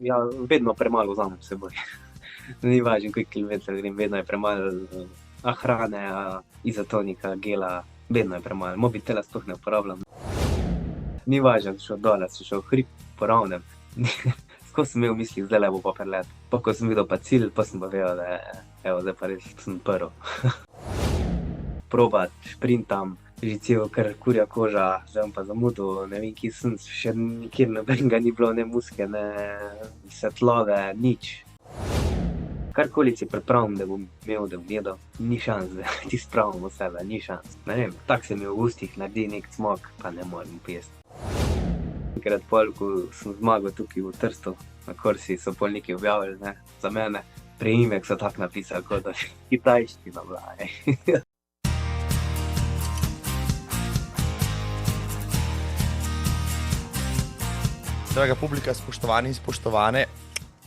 Ja, vedno premalo vzamem s seboj. Ni važno, koliko kilometrov grem, vedno je premalo hrane, izotonika, gela, vedno je premalo. Mobitela sploh ne uporabljam. Ni važno, če šel dol, če šel hrib po ravnem. Tako sem imel v mislih, zdaj bo pa prelet. Pa ko sem videl pa cilj, pa sem pa vedel, da evo, zdaj pa res sem prvi. Probat, šprintam, že celo kar kurja koža, zdaj bom pa zamudil, ne vem, kje sem, še nikjer nobenega ni bilo, ne muske, ne svetlove, nič. Karkoli si pripravim, da bom imel, da bom jedel, ni šans, da ti spravim v sebe, ni šans. Ne vem, tak se mi v ustih naredi nek cmok, pa ne morem pojesti. Enkrat pol, ko sem zmagal tukaj v Trstu, na Korsi, so pol nekaj objavili, ne, za mene. Preimek so tak napisali, kot da kitajščina bila, Draga publika, spoštovani in spoštovane,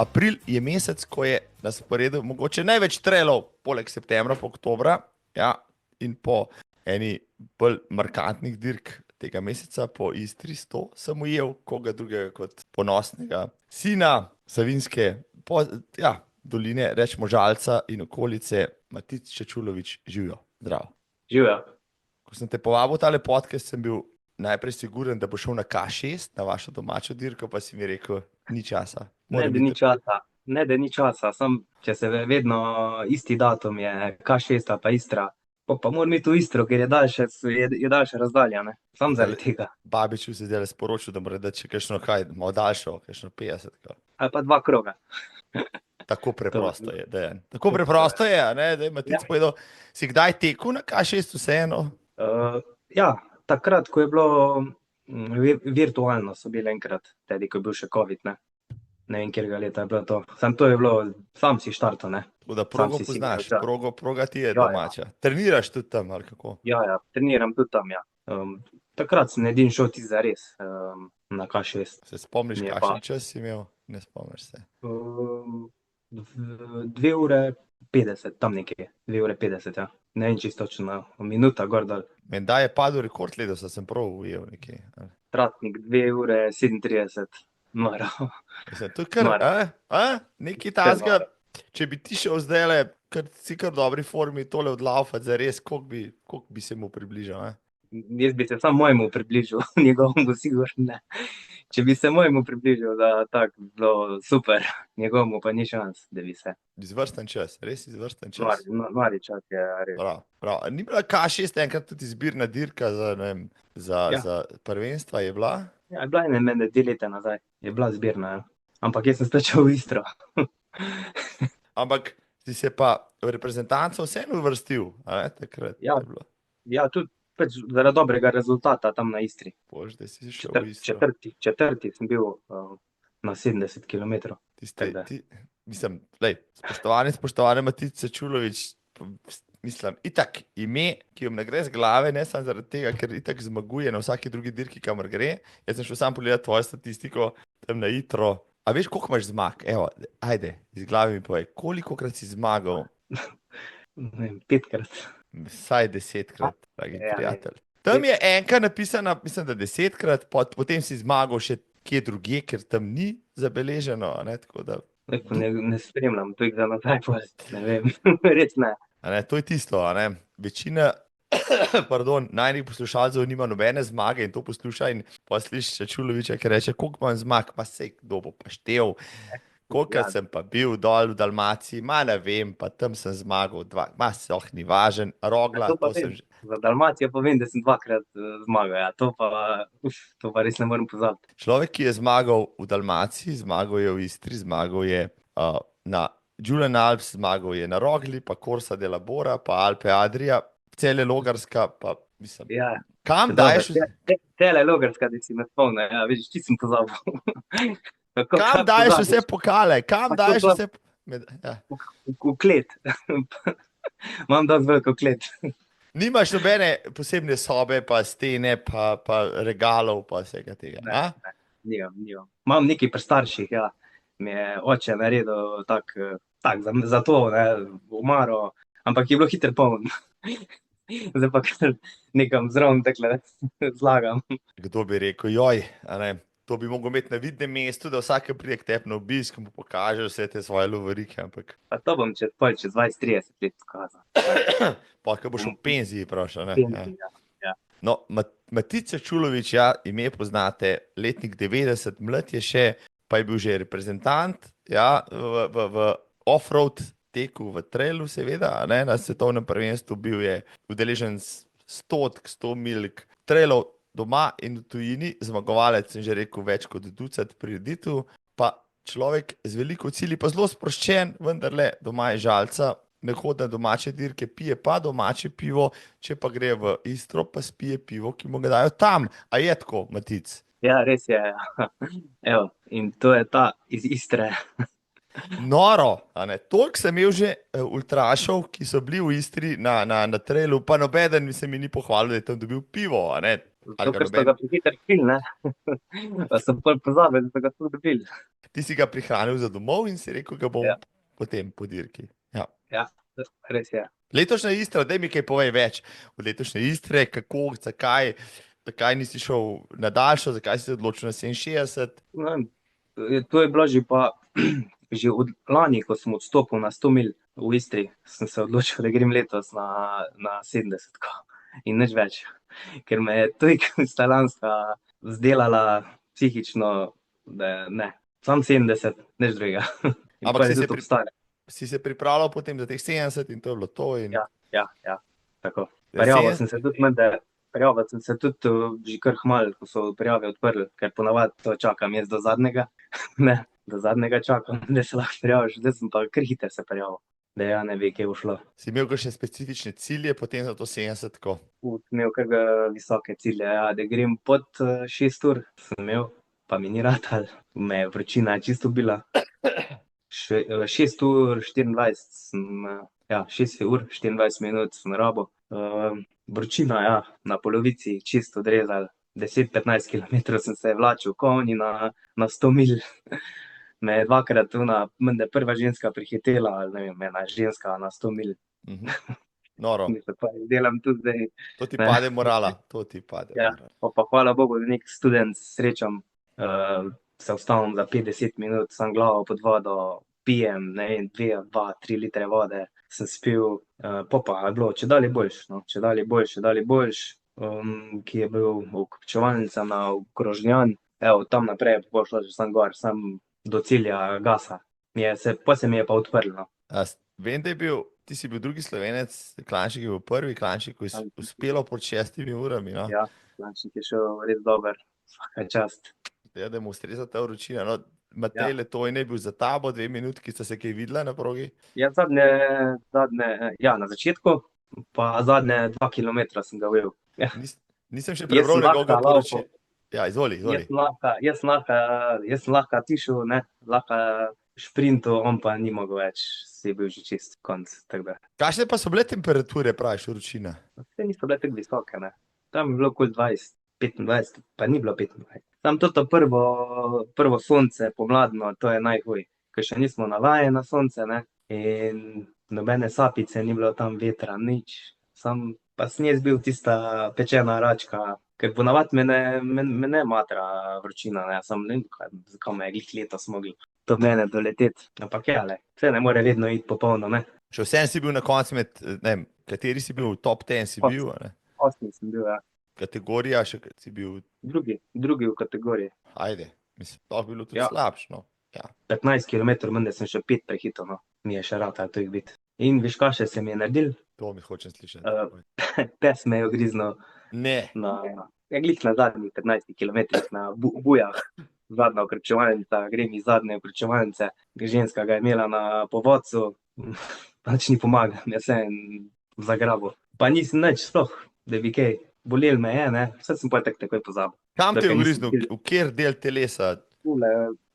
april je mesec, ko je na sporedu mogoče največ trailov, poleg septembra, pa oktobra, ja, in po eni bolj markantnih dirk tega meseca po Istri 100 sem ujel koga drugega kot ponosnega sina Savinjske doline, rečemo Žalca in okolice, Matic Čečulović, živijo, zdravo. Živijo. Ko sem te povabil v tale podcast, sem bil najprej siguren, da bo šel na K6, na vašo domačo dirko, pa si mi rekel, ni časa. Ne, da ni časa, sam, če se vedno isti datum je K6 pa Istra, pa moram iti v Istro, ker je daljša razdalja, ne, sam zaradi tega. Babiču se zdaj sporočil, da mora dati še kakšno malo daljšo, kakšno 50. Ali pa 2 kroga. Tako preprosto je, da je. Tako preprosto je, ne, da je Matic povedal, si kdaj tekel na K6 vseeno? Ja, takrat, ko je bilo virtualno, so bili enkrat, tedi, ko je bil še COVID, ne. Ne vem, kjerega leta je bilo to. To je bilo, sam si štartal, ne. Tako da progo poznaš, proga ti je domača. Treniraš tudi tam, ali kako? Ja, treniram tudi tam, ja. Takrat sem edin šel ti zares na K6. Se spomniš, kakšen čas si imel? Ne spomniš se. 2 ure 50, tam nekje, 2 ure 50, ja. Ne vem čisto točno, minuta gor dol. Menda je padel rekord letos, sem prav ujel nekje. Tratnik 2 ure 37, noro. To je kar, nekaj tazga, če bi ti šel zdajle, si kar v dobri formi tole odlaufati, zares, koliko bi se mu približal, Jaz bi se samo mojemu približal, njegovemu sigurno ne. Če bi se mojemu približal, da tako bi bilo super, njegovemu pa ni šans, da bi se. Izvrsten čas, res izvrsten čas. Mari čas je res. Prav. Ni bila K6 enkrat tudi izbirna dirka za prvenstva, je bila? Ja, je bila mene 2 leta nazaj, je bila zbirna, ja. Ampak jaz sem stačal v Istro. Ampak si se pa v reprezentanco vseeno uvrstil, takrat je bilo. Ja, tudi zaradi dobrega rezultata tam na Istri. Bož, da si šel v Istro. Četrti sem bil na 70 kilometrov. Mislim, spoštovane Matic Čečulović, mislim, itak ime, ki jim ne gre z glave, ne samo zaradi tega, ker itak zmaguje na vsaki drugi dirki, kamor gre. Jaz sem šel sam pogledati tvojo statistiko tam na Itro. A veš, koliko imaš zmag? Evo, ajde, iz glave mi povej, kolikokrat si zmagal? Ne vem, 5-krat. Vsaj 10-krat, dragi prijatelj. Tam je enka napisana, mislim, da 10-krat, potem si zmagal še kje drugje, ker tam ni zabeleženo, tako da... Ne spremljam, to je za nazaj, ne vem, res ne. To je tisto, večina, najnih poslušalcev nima nobene zmage in to posluša in pa sliši Čečulovića, ki reče, koliko imam zmag, pa sej, kdo bo pa štel. Kolikrat sem pa bil dol v Dalmaciji, ne vem, pa tam sem zmagal 2, ni važen, Rogla, to sem že... Za Dalmacijo pa vem, da sem 2-krat zmagal, ja, to pa res ne morem pozabiti. Človek, ki je zmagal v Dalmaciji, zmagal je v Istri, zmagal je na Julian Alps, zmagal je na Rogli, pa Corsa de la Bora, pa Alpe Adria, Celje Logarska, pa mislim... Ja. Kam daješ... Celje Logarska, da si me spomnil, ja, vidiš, ti sem pozabil. Kam daješ vse pokale? Kam daješ vse... V klet. Imam dosti veliko klet. Nimaš nobene posebne sobe, pa stene, pa regalov, pa vsega tega, Nimam. Imam nekaj pri starših, ja. Mi je oče naredil tak za to, omaro, ampak je bilo hitro poln. Zdaj pa kar nekam zraven tekle zlagam. Kdo bi rekel, joj, To bi mogel imeti na vidnem mestu, da vsake pride k tebi na obisk, mu pokaže vse te svoje lovorike, ampak Pa to bom čez 20-30 let pokazal. pa ko boš v penziji, vprašaj, ne? Ja. Penzija. Ja. No, Matica Čulović, ja, ime poznate, letnik 90, mlad je še, pa je bil že reprezentant, ja, v off-road teku, v trailu seveda, ne, na svetovnem prvenstvu bil je udeležen 100 milk trailov doma in v tujini, zmagovalec, sem že rekel, več kot ducat prireditev, pa človek z veliko cilji, pa zelo sproščen, vendarle doma je žalca, ne hodi na domače dirke, pije pa domače pivo, če pa gre v Istro, pa spije pivo, ki mu ga dajo tam. A je tako, Matic? Ja, res je. Evo, in to je ta iz Istre. Noro, a ne? Toliko sem imel že ultrašov, ki so bili v Istri na trailu, pa nobeden se mi ni pohvalil, da je tam dobil pivo, a ne? Zato, ker so ga prehiter pil, ne? Pa sem pol pozabil, da so ga tu dobili. Ti si ga prihranil za domov in si rekel, ga bom potem po dirki. Ja, res je. Letošnja Istra, daj mi kaj povej več od letošnje Istre, kako, zakaj nisi šel na daljšo, zakaj si se odločil na 67? No, to je bilo že pa že od lani, ko sem odstopil na 100 mil v Istri, sem se odločil, da grem letos na 70 in nič več. Ker me je toliko stalanska vzdelala psihično, da ne, sam 70, nič drugega. Ampak si se pripravljal potem za teh 70 in to je bilo to? In... Ja, tako. Prijavil sem se tudi že kar hmal, ko so prijave odprli, ker ponavadi to čakam jaz do zadnjega. Ne, do zadnjega čakam, da se lahko prijaviš, zdaj sem pa kar hiter se prijavil, da ja ne ve, kje bo šlo. Si imel kakšne specifične cilje potem za to 70? Imel kar visoke cilje, ja, da grem pod 6 ur, sem imel, pa mi ni ratal, me je vročina čisto bila. 6 ur 24 sem, 6 ur 24 minut sem rabo. Vročina, ja, na polovici čisto odrezal. 10-15 km sem se vlačil konji na 100 mil. Me je dvakrat menda prva ženska prihitela, ali ne vem, ena ženska na 100 mil. Noro. Delam tudi zdaj. To ti pade morala, to ti pade. Ja, pa hvala Bogu, da nek študent srečam, se ustavim za 50 minut, sam glavo pod vodo, pijem, ne vem, 2-3 litre vode, sem spil, pa je bilo čedalje boljš, no, čedalje boljš, ki je bil v Kopčevalnica na Krožnjan, evo, tam naprej je pošlo že sam gor, sam do cilja gasa, pa se mi je pa odprlo. Vem, da je bil, ti si bil drugi Slovenec, Klanček je bil prvi, Klanček je uspelo pod 6 urami, no? Ja, Klanček je šel res dober, vsaka čast. Ja, da mu ustreza ta vročina, no, Matej Letojne je bil za tabo 2 minutki, sta se kaj videla na progi? Ja, na začetku, pa zadnje 2 kilometra sem ga ujel. Nisem še prebral njegovega poročila. Ja, izvoli. Jaz sem lahko tišel, ne, lahko šprintu, on pa ni mogel več, si je bil že čist konc. Kakšne pa so bile temperature, praviš, vročina? Vse niso bile tako visoke, ne. Tam je bilo okoli 20, 25, pa ni bilo 25. Tam to prvo sonce pomladno, to je najhuj, ker še nismo navajeni na sonce, ne, in nobene sapice, ni bilo tam vetra, nič. Sam pa sem jaz bil tista pečena račka, ker ponavadi me ne matra vročina, ne, sam ne vem, zakaj me je glih letos mogli do mene doleteti, ampak vse ne more vedno iti popolno, ne. Še vsem si bil na koncu med, ne vem, kateri si bil, top 10 si bil, ne? 8 sem bil, ja. Kategorija še, kad si bil? Drugi v kategoriji. Ajde, mislim, to bi bilo tudi slabš, no. Ja. 15 km mende sem še 5 prehitel, no. Mi je še ratal to jih biti. In veš, kaj še se mi je naredil? To mi hočem slišati. Pes me je ugriznil. Ne. Glih na zadnjih 15 km na Bujah. Zadnja okrepčevalnica, grem iz zadnje okrepčevalnice. Ženska ga je imela na povodcu, pač ni pomagal, me vse zagrabil. Pa nisem nič sploh, da bi kaj. Bolel me je, ne, vse sem pa takoj pozabil. Kam te je ugriznil? V kjer del telesa? Tule,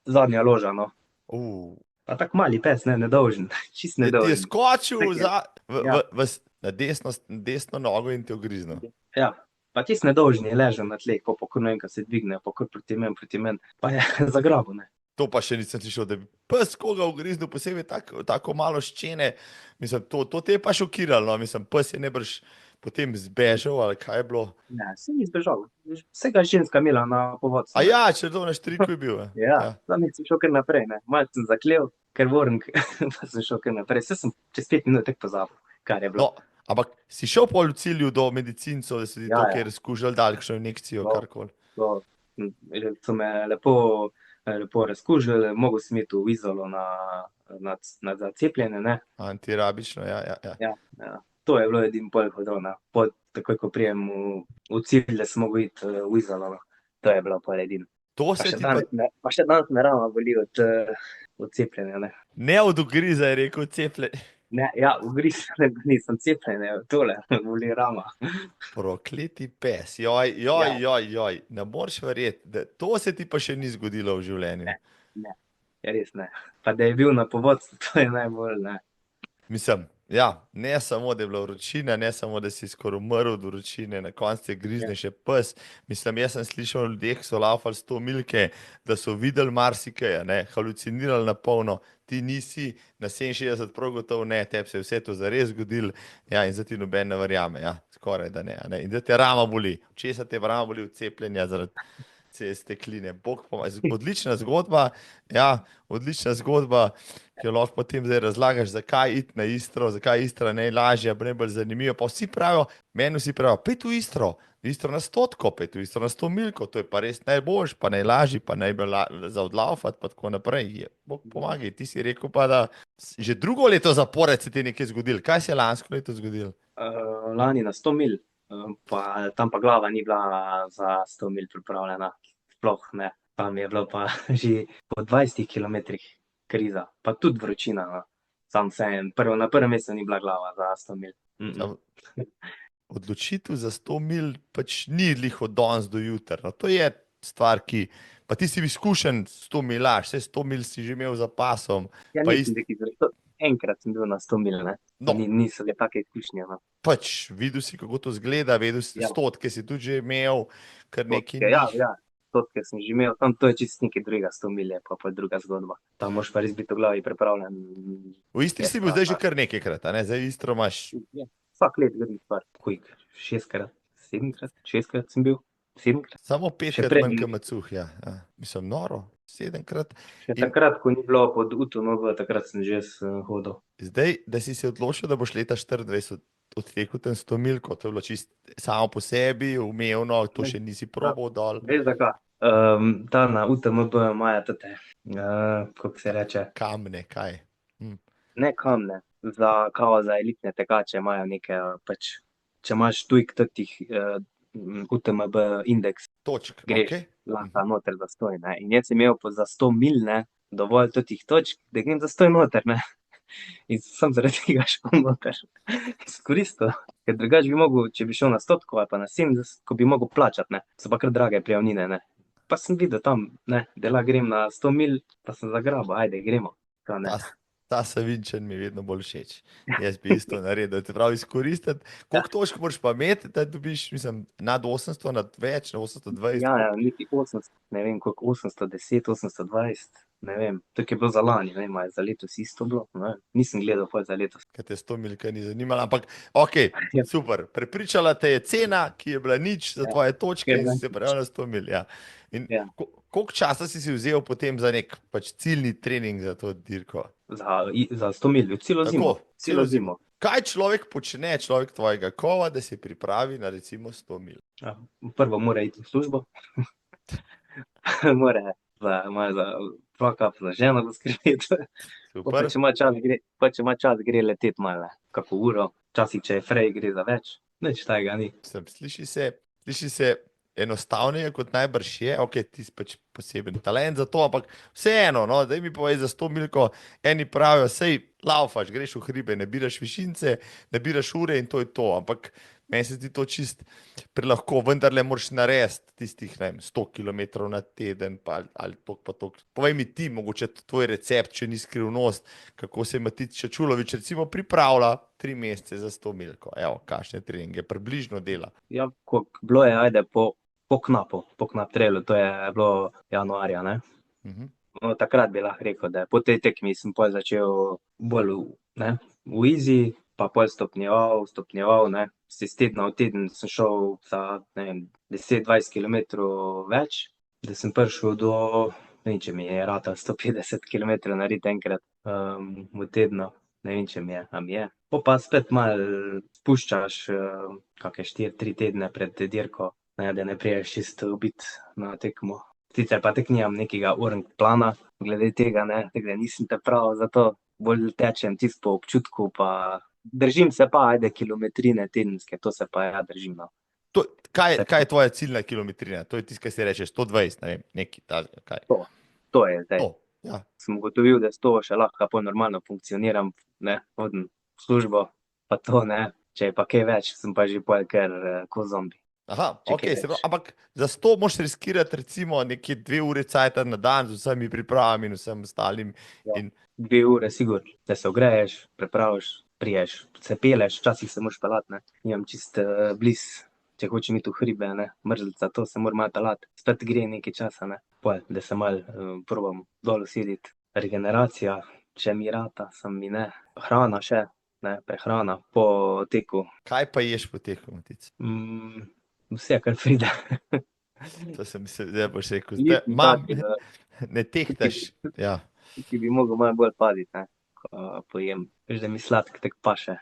zadnja loža, no. Pa tak mali pes, ne, nedolžen, čist nedolžen. Ti je skočil na desno nogo in te ugriznil. Ja, pa čist nedolžen je ležal na tleh, pa ne vem, kaj se dvigne, pa kar proti meni, pa je zagrabil, ne. To pa še nisem slišal, da bi pes koga ugriznil, posebej tako malo ščene. Mislim, to te je pa šokiralo, no, mislim, pes je nebrž potem zbežal, ali kaj je bilo? Ne, se ni zbežal. Vsega ženska imela na povodcu. A ja, če to na štriku je bil. Ja, tam sem šel kar naprej, ne. Malo sem zaklel, ker vrnk, pa sem šel kar naprej. Vse sem čez 5 minut tek pozabil, kar je bilo. No, ampak si šel pol v cilju do medicincev, da so ti Ja, to, ja. kjer skušali dali kakšno injekcijo, No. karkoli. So me lepo razkužili, mogel sem iti v izolo za cepljenje, ne. Antirabično, ja. Ja. To je bilo edino pol hodil, ne. Takoj, ko prijem v cilj, da sem mogel iti v izolo, no. To je bilo pol edino. To Pa se še ti pa danes me rama boli od cepljenja, ne. ne od ugriza, je rekel ceplje. Ne, ja, ugriz, nisem cepljen, tole, boli rama. Prokleti pes, joj, ne moreš verjeti, da to se ti pa še ni zgodilo v življenju. Ne, res ne. Pa da je bil na povodcu, to je najbolj, ne. Mislim, ja, ne samo, da je bila vročina, ne samo, da si skoraj umrl od vročine, na koncu te grizne še pes. Mislim, jaz sem slišal o ljudeh, ki so laufali 100 milke, da so videli marsikaj, ne, halucinirali na polno. Ti nisi na 67 prav gotovo ne, tebi se je vse to zares zgodilo, ja, in zdaj ti noben ne verjame, ja, skoraj da ne, ne. In da te rama boli. Česa te rama boli od cepljenja zaradi stekline. Bog pomagaj. Odlična zgodba, ja, odlična zgodba, ki jo lahko potem zdaj razlagaš, zakaj iti na Istro, zakaj Istra najlažja, najbolj zanimiva. Pa vsi pravijo, meni vsi pravijo, pet v Istro na 100, pet v Istro na 100 milko, to je pa res najboljš, pa najlažji, pa najbolj za odlaufati, pa tako naprej. Bog pomagaj, ti si rekel pa, da že drugo leto zapored se ti je nekaj zgodilo. Kaj se je lansko leto zgodilo? Lani na 100 mil, pa tam pa glava ni bila za 100 mil pripravljena. Sploh ne. Tam je bilo pa že po 20 kilometrih kriza, pa tudi vročina, no. Sam vseeno, na prvem mestu ni bila glava za 100 mil. Odločitev za 100 mil pač ni glih od danes do jutra. No, to je stvar, ki, pa ti si izkušen 100 milaš, vse 100 mil si že imel za pasom. Ja, nisem enkrat sem bil na 100 mil, ne. No. Niso le take izkušnje, no. Pač, videl si, kako to zgleda, vedel si, stotke si tudi že imel, kar nekaj njih. Ja, stotke sem že imel, tam to je čisto nekaj drugega, 100 mil je pa druga zgodba. Tam moraš pa res biti v glavi pripravljen. V Istri si bil zdaj že kar nekajkrat, a ne? Zdaj Istro imaš. Ja, vsak let grem stvar. Koliko? 6krat, 7krat, 6krat sem bil, 7krat. Samo 5krat manj kamacuh, ja. Mislim, noro, 7krat. Še takrat, ko ni bilo pod UTMB, takrat sem že hodil. Zdaj, da si se odločil, da boš leta 24 odtekel ten 100 milko, to je bilo čisto samo po sebi, umevno, to še nisi probal dol. Veš zakaj? Ta na UTMB imajo tete, kako se reče? Kamne, kaj? Ne kamne, za elitne tekače imajo neke, pač, če imaš tujk tetih UTMB indeks, Točk, greš okej. lahko noter za stoj, ne. In jaz sem imel za 100 mil, ne, dovolj tetih točk, da grem za stoj noter, ne. In sem zaradi tega šel noter. Izkoristil, ker drugače bi mogel, če bi šel na 100 ali pa na 70, ko bi mogel plačati, ne. So pa kar drage prijavnine, ne. Pa sem videl tam, ne, da lahko grem na 100 mil, pa sem zagrabil, ajde, gremo. Ta Savinjčan mi je vedno bolj všeč. Jaz bi isto naredil, te pravi izkoristiti. Koliko točk moraš pa imeti, da dobiš, mislim, nad 800, nad več, na 820? Ja, niti 800, ne vem koliko, 810, 820, ne vem. Tako je bilo za lani, ne vem, a je za letos isto bilo, ne vem. Nisem gledal pol za letos. Kaj te 100 milka ni zanimalo, ampak okej, super. Prepričala te je cena, ki je bila nič za tvoje točke in si se prijavil na 100 mil, ja. In koliko časa si vzel potem za nek pač ciljni trening za to dirko? Za 100 mil, celo zimo. Kaj človek počne, človek tvojega kova, da se pripravi na recimo 100 mil? Prvo mora iti v službo, mora za fakap, za ženo poskrbeti. Pa če ima čas, gre leteti malo, kako uro, včasih, če je frej, gre za več, nič tega ni. Sliši se enostavneje kot najbrž je, okej, ti si pač poseben talent za to, ampak vseeno, no, daj mi povej za 100 milko, eni pravijo, sej laufaš, greš v hribe, nabiraš višince, nabiraš ure in to je to, ampak meni se ti to čist prelahko, vendarle moraš narediti tistih, ne vem, 100 km na teden, ali tok pa tok. Povej mi ti, mogoče tvoj recept, če ni skrivnost, kako se Matic Čačulović recimo pripravlja 3 mesece za 100 milko, evo, kakšne treninge, približno dela. Ja, koliko bilo je, ajde, po knap trailu, to je bilo januarja, ne. No, takrat bi lahko rekel, da po tej tekmi sem pol začel bolj v easy, pa pol stopnjeval, ne. Z tedna v teden sem šel za, ne vem, 10-20 kilometrov več, da sem prišel do, ne vem, če mi je ratalo 150 kilometrov narediti enkrat v tednu. Ne vem, če mi je, a mi je. Pol pa spet malo spuščaš, kake 4-3 tedne pred dirko, ne, da ne prideš čisto ubit na tekmo. Sicer pa tako nimam nekega plana glede tega, ne, tako da nisem te prav za to, bolj tečem čisto po občutku, pa držim se pa, ajde, kilometrine tedenske, to se pa ja držim, no. Kaj je tvoja ciljna kilometrina? To je tisto, kaj si rečeš, 120, ne vem, neki takega, kaj? To je zdaj. To, ja. Sem ugotovil, da s to še lahko pol normalno funkcioniram, ne, hodim v službo, pa to ne. Če je pa kaj več, sem pa že pol kar ko zombi. Aha, Če ok, kaj se pravi, več. ampak za 100 moraš riskirati recimo nekje 2 ure cajta na dan z vsemi pripravami in vsem ostalim. Ja. In 2 ure sigurno, da se ogreješ, prepraviš, priješ, se peleš, včasih se moraš pelat, ne. Nimam čisto bliz, če hočem iti v hribe, ne, mrzlica, to se moram malo pelat. Spet gre nekaj časa, ne, pol, da se malo probam dol usediti. Regeneracija, če mi rata, sem mi ne. Hrana še, ne, prehrana po teku. kaj pa ješ po teku, Matic? Vse, kar pride. To sem mislil, da boš rekel, Nisem imam, tak, ne tehtaš, ja. ki bi mogel malo bolj paziti, ne, ko pojem. Veš, da mi sladko tako paše.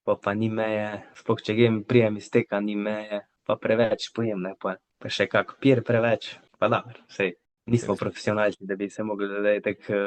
Pa ni meje, sploh če prijem iz teka, ni meje, pa preveč pojem, ne, pa še kak pir preveč, pa dobro, sej. Nismo profesionalci, da bi se mogli zdaj tako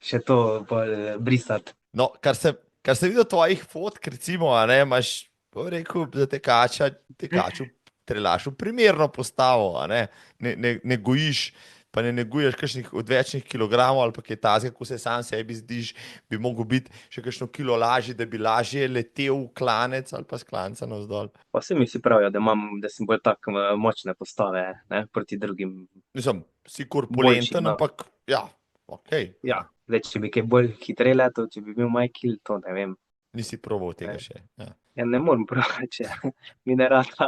še to bolj brisati. No, kar sem videl tvojih fotk, recimo, a ne, imaš, bom rekel, za tekaču trelašu primerno postavo, a ne, ne gojiš, pa ne neguješ kakšnih odvečnih kilogramov ali pa kaj tazga, ko se sam sebi zdiš, bi mogel biti še kakšno kilo lažji, da bi lažje letel v klanec ali pa s klanca navzdol. Pa vsi mi vsi pravijo, da sem bolj tak močne postave, ne, proti drugim. Mislim, si Boljši, korpulenten, no. ampak ja, okej. Ja, zdaj, če bi kaj bolj hitreje letel, če bi bil manj kil, to ne vem. Nisi probal tega še. Ja. Ja, ne morem praviti, če mi ne rata.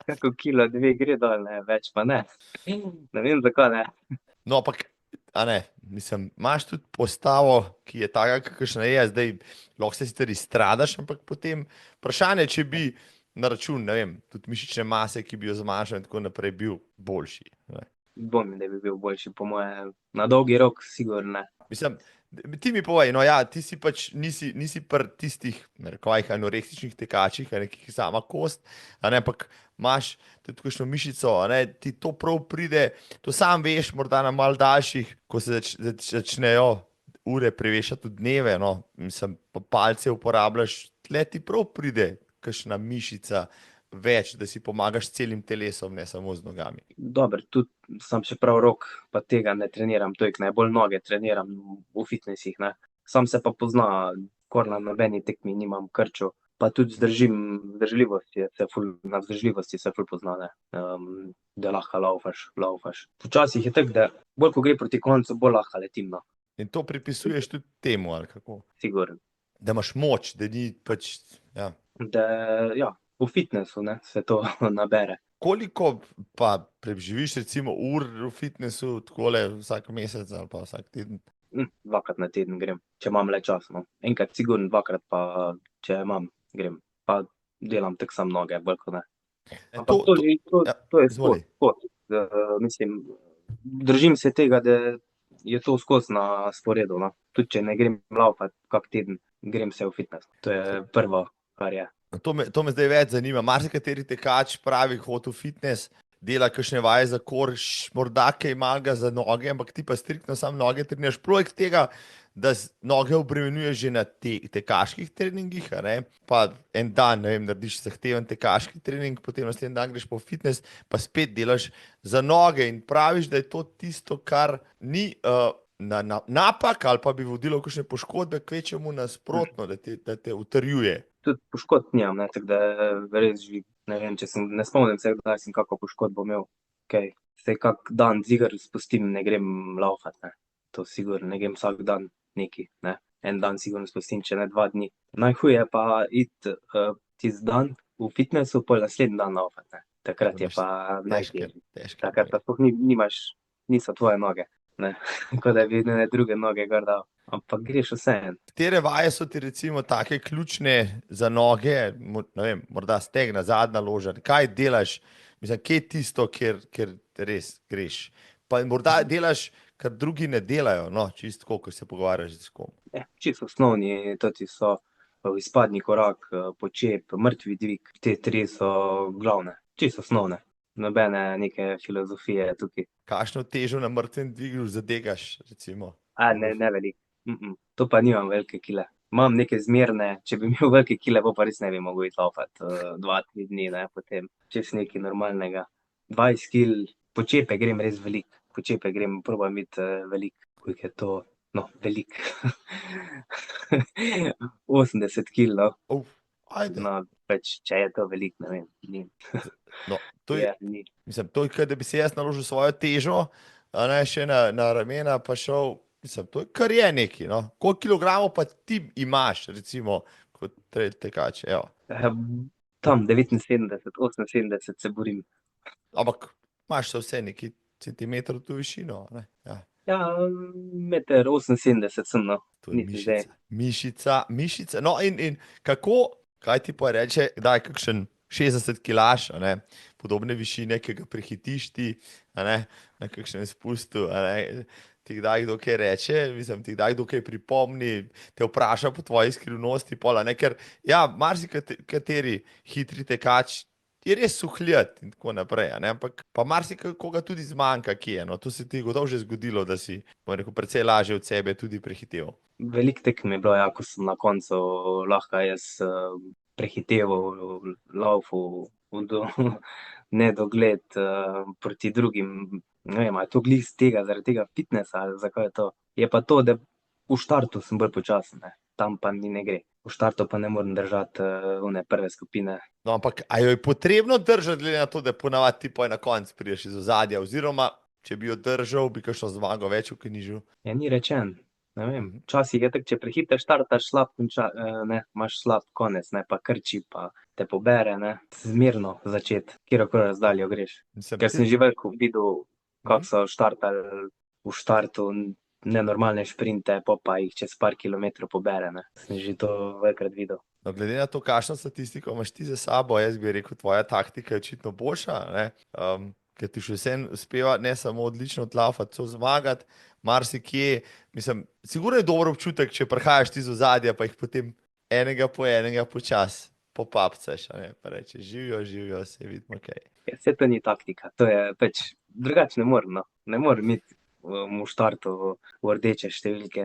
Kako kilo, 2 gre dol, ne, več pa ne. Ne vem, zakaj ne. No, ampak, a ne, mislim, imaš tudi postavo, ki je taka, kakšna je, zdaj lahko se sicer izstradaš, ampak potem vprašanje, če bi na račun, ne vem, tudi mišične mase, ki bi jo zmanjšal in tako naprej, bil boljši. Ne. Dvomim, da bi bil boljši, po moje, na dolgi rok sigurno ne. Mislim, ti mi povej, no ja, ti si pač nisi pri tistih, narekovajih, anoreksičnih tekačih, a nekih sama kost, a ne, ampak imaš tudi kakšno mišico, a ne, ti to prav pride, to sam veš, morda na malo daljših, ko se začnejo ure prevešati v dneve, no, mislim, pa palce uporabljaš, tle ti prav pride kakšna mišica več, da si pomagaš celim telesom, ne samo z nogami. Dobro, tudi sam še prav rok, pa tega ne treniram, toliko ne, bolj noge treniram v fitnesih, ne. Sam se pa pozna, skoraj na nobeni tekmi nimam krčev, pa tudi na vzdržljivosti se ful pozna, ne. Da lahko laufaš. Včasih je tako, da bolj ko gre proti koncu, bolj lahko letim, no. In to pripisuješ tudi temu, ali kako? Sigurno. Da imaš moč, da ni pač, ja. Da, ja, v fitnesu, ne, se to nabere. Koliko pa preživiš recimo ur v fitnesu, takole vsak mesec ali pa vsak teden? 2-krat na teden grem, če imam le čas, no. Enkrat sigurno, 2-krat pa, če imam, grem. Pa delam tako samo noge, bolj kot ne. Ampak to je sport. Mislim, držim se tega, da je to skozi na sporedu, no. Tudi če ne grem laufat kak teden, grem se v fitnes. To je prvo, kar je. To me zdaj več zanima. Marsikateri tekač pravi, hodi v fitnes, dela kakšne vaje za korš, morda kaj malega za noge, ampak ti pa striktno samo noge treniraš. Projekt tega, da noge obremenjuješ že na tekaških treningih, a ne? Pa en dan, ne vem, narediš zahteven tekaški trening, potem naslednji dan greš po fitnes, pa spet delaš za noge in praviš, da je to tisto, kar ni napak ali pa bi vodilo v kakšne poškodbe, kvečjemu nasprotno, da te utrjuje. Tudi poškodb nimam, ne, tako da res že, ne vem, ne spomnim se, kdaj sem kako poškodbo imel. Okej, saj kak dan ziher spustim, ne grem laufat, ne. To sigurno, ne grem vsak dan neki, ne. En dan sigurno spustim, če ne 2 dni. Najhuje pa iti tisti dan v fitnesu, pol naslednji dan laufat, ne. Takrat je pa najtežje. Takrat pa sploh niso tvoje noge, ne. Kot da bi ne druge noge gor dal. ampak greš vseeno. Katere vaje so ti recimo take ključne za noge, ne vem, morda stegna, zadnja loža, kaj delaš, mislim, kje je tisto, kjer res greš. Pa morda delaš, kar drugi ne delajo, no, čisto, ko se pogovarjaš z kom. Čisto osnovni, toti so izpadni korak, počep, mrtvi dvig, te tri so glavne, čisto osnovne. Nobene neke filozofije tukaj. Kakšno težo na mrtvem dvigu zadegaš, recimo? Ne veliko. To pa nimam velike kile. Imam neke zmerne, če bi imel velike kile, pa res ne bi mogel iti laufat 2-3 dni, ne, potem čez nekaj normalnega. 20 kil, počepe grem res veliko. Počepe grem, probam biti veliko, koliko je to, no, veliko. 80 kil, no. Ajde. No, pač, če je to veliko, ne vem, ni. No, to je, ni. mislim, to je, kot da bi si jaz naložil svojo težo, a ne še na ramena, pa šel, mislim, to je kar je neki, no. Koliko kilogramov pa ti imaš, recimo, kot trail tekač, evo. Tam 79, 78 se borim. Ampak imaš se vse neki centimetrov tu višino, ne? Ja. Ja, 1,78 sem, no. To je Niti zdaj. mišica. No in kako, kaj ti pa reče, daj kakšen 60 kilaš, a ne, podobne višine, ki ga prehitiš ti, a ne, na kakšnem spustu, a ne, ti kdaj kdo kaj reče, mislim, ti kdaj kdo kaj pripomni, te vpraša po tvoji skrivnosti, pola, ne, ker, ja, marsikateri hitri tekač je res suhljat in tako naprej, a ne, ampak pa marsikoga tudi zmanjka, kje je, no, to se ti je gotovo že zgodilo, da si, bom rekel, precej lažje od sebe tudi prehiteval. Veliko tekem je bilo, ja, ko sem na koncu lahko jaz prehiteval, laufal v nedogled proti drugim. Ne vem, a je to glih z tega, zaradi tega fitnesa ali zakaj je to. Je pa to, da v štartu sem bolj počasen, ne. Tam pa mi ne gre. V štartu pa ne morem držati one prve skupine. No, ampak a jo je potrebno držati, glede na to, da ponavadi ti pa na koncu prideš iz ozadja, oziroma če bi jo držal, bi kakšno zmago več vknjižil? Ja, ni rečen. Ne vem, včasih je tako, če prehitro štartaš, slab ne, imaš slab konec, ne, pa krči, pa te pobere, ne. Zmerno začeti, kjerokoli razdaljo greš. Ker sem že veliko videl, kako so štartali v štartu nenormalne šprinte, pa jih čez par kilometrov pobere, ne. Sem že to velikokrat videl. No, glede na to, kakšno statistiko imaš ti za sabo, jaz bi rekel, tvoja taktika je očitno boljša, ne? Ker ti še vseeno uspeva ne samo odlično odlaufati, celo zmagati, marsikje, mislim, sigurno je dober občutek, če prihajaš ti iz ozadja, pa jih potem enega počasi popapcaš, a ne, pa rečeš, živijo, se vidimo kaj. Ja, saj to ni taktika, to je pač, drugače ne morem, no. Ne morem iti v štartu v rdeče številke,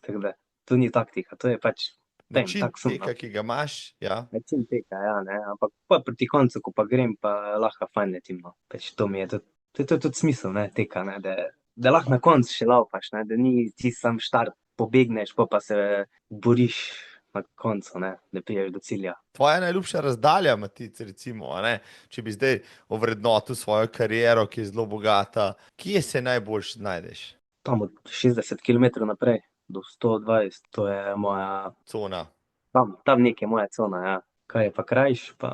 tako da, to ni taktika, to je pač način teka, ki ga imaš, ja. Način teka, ja, ne, ampak pa proti koncu, ko pa grem, pa lahko fajn letim, no. Pač to mi je tudi, to je tudi smisel, ne, teka, ne, da lahko na koncu še laufaš, ne, da ni ti sam štart, pobegneš, pa se boriš na koncu, ne, da prideš do cilja. Tvoja najljubša razdalja, Matic, recimo, a ne, če bi zdaj ovrednotil svojo kariero, ki je zelo bogata, kje se najboljš znajdeš? Tam od 60 kilometrov naprej do 120, to je moja cona. Tam nekje moja cona, ja. Kaj je pa krajš, pa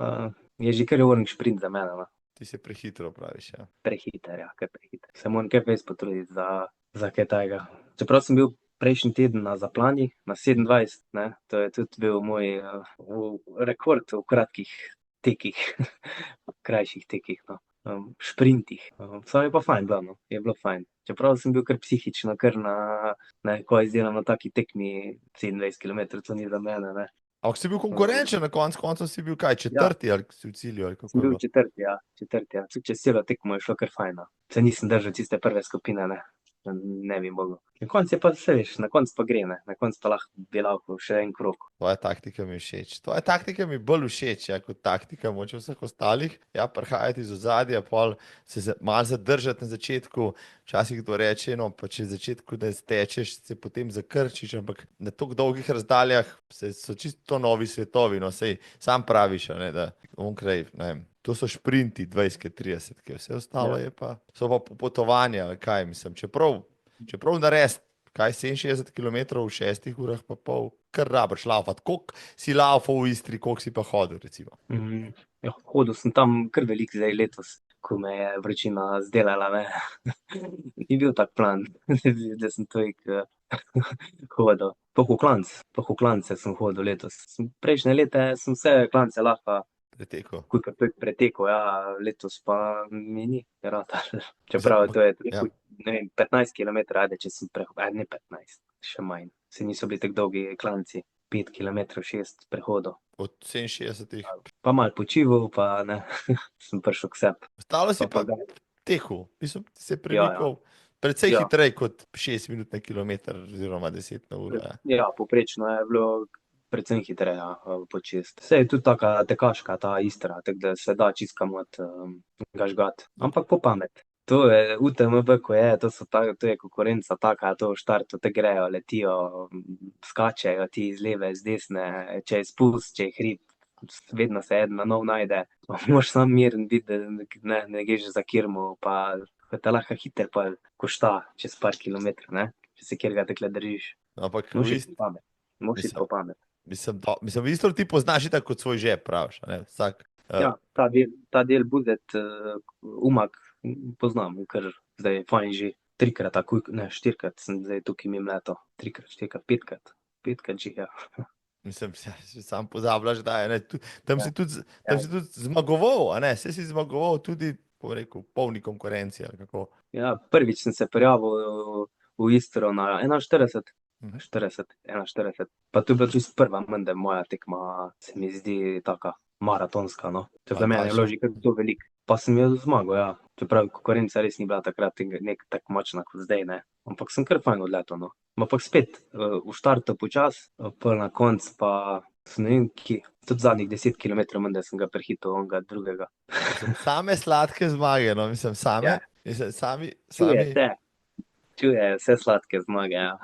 je že kar urnik šprint za mene, no. Ti se prehitro praviš, ja. Prehiter, ja, kar prehiter. Se moram kar res potruditi za kaj tajega. Čeprav sem bil prejšnji teden na Zaplani, na 27, ne, to je tudi bil moj rekord v kratkih tekih, krajših tekih, no. Šprintih. Samo je pa fajn bilo, no. Je bilo fajn. Čeprav sem bil kar psihično, kar ko izdelam na taki tekmi 27 kilometrov, to ni za mene, ne. Ampak si bil konkurenčen, na koncu si bil kaj, četrti ali si v cilju? Ali kako sem bil četrti, ja. Tudi čez celo tekmo je šlo kar fajn, no. Se nisem držal tiste prve skupine, ne bi mogel. Na koncu je pa, se veš, na koncu pa gre, ne. Na koncu pa lahko bi laufal še en krog. Tvoja taktika mi všeč. Tvoja taktika mi bolj všeč, ja, kot taktika moče vseh ostalih. Ja, prihajati iz ozadja, pol se malo zadržati na začetku. Včasih kdo reče, no, pa če v začetku ne stečeš, se potem zakrčiš, ampak na toliko dolgih razdaljah so čisto novi svetovi, no, sej sam praviš, ne, da onkraj, ne vem, to so šprinti 20-30, vse ostalo je pa, so pa popotovanja, kaj mislim, čeprav narediti, kaj 67 km v 6 urah pa pol, kar rabiš laufati. Koliko si laufal v Istri, koliko si pa hodil, recimo? Ja, hodil sem tam kar veliko zdaj letos, ko me je vročina zdelala, ne. Ni bil tak plan, da sem toliko hodil. Po klance sem hodil letos. Prejšnje leta sem vse klance lahko Preteko. pretekel, ja, letos pa mi ni ratalo. Mislim, Čeprav to je ja. ne vem, 15 km, ajde, če sem ne 15, še manj. Se niso bili tako dolgi klanci, 5 km, 6 prehodov. Od 67. Pa malo počival, pa ne, sem prišel k sebi. Ostalo si pa ga- tekel, mislim, se Ja, premikal precej Ja. hitreje kot 6 minut na kilometr oziroma 10 na uro. Ja. Ja, poprečno je bilo predvsem hitreje po čist. Saj je tudi taka tekaška ta Istra, tako da se da čist kamot ga žgat. Ampak po pamet. To je UTMB, ko je, to je konkurenca taka, to v štartu te grejo, letijo, skačejo ti iz leve, z desne, če je spust, če je hrib, vedno se eden nov najde. Pa moraš sam miren biti, da ne greš za kirmo, pa te lahko hiter pa košta čez par kilometrov, ne? Če se kjerga tekle držiš. Ampak Moraš v iti po pamet. Moraš iti po pamet. mislim, v Istro ti poznaš tako kot svoj žep, praviš. A ne? Vsak, Ja, ta del Buzet, Umag, poznam, ker zdaj je fajn že trikrat, ne, štirikrat sem zdaj tukaj mimo leto. Trikrat, štirikrat, petkrat že, ja. mislim, sam pozabljaš, da je. Ne? Tam Ja. si tudi zmagoval, a ne? Saj si zmagoval tudi, po rekel, polni konkurenci. Ali kako. Ja, prvič sem se prijavil v Istro na 41. 41. Pa to je bila čisto prva menda moja tekma, se mi zdi taka maratonska, no. To za mene je bilo že kar to veliko. Pa sem jo zmagal, ja. Čeprav konkurenca res ni bila takrat nek tako močna kot zdaj, ne. Ampak sem kar fajn odletel, no. Ampak spet, v štartu počas, pol na koncu pa sem ne vem kje, tudi zadnjih 10 km menda sem ga prehitel onega drugega. Mislim, same sladke zmage, no, mislim, same. Ja. Mislim, sami, Čuje vse sladke zmage, ja.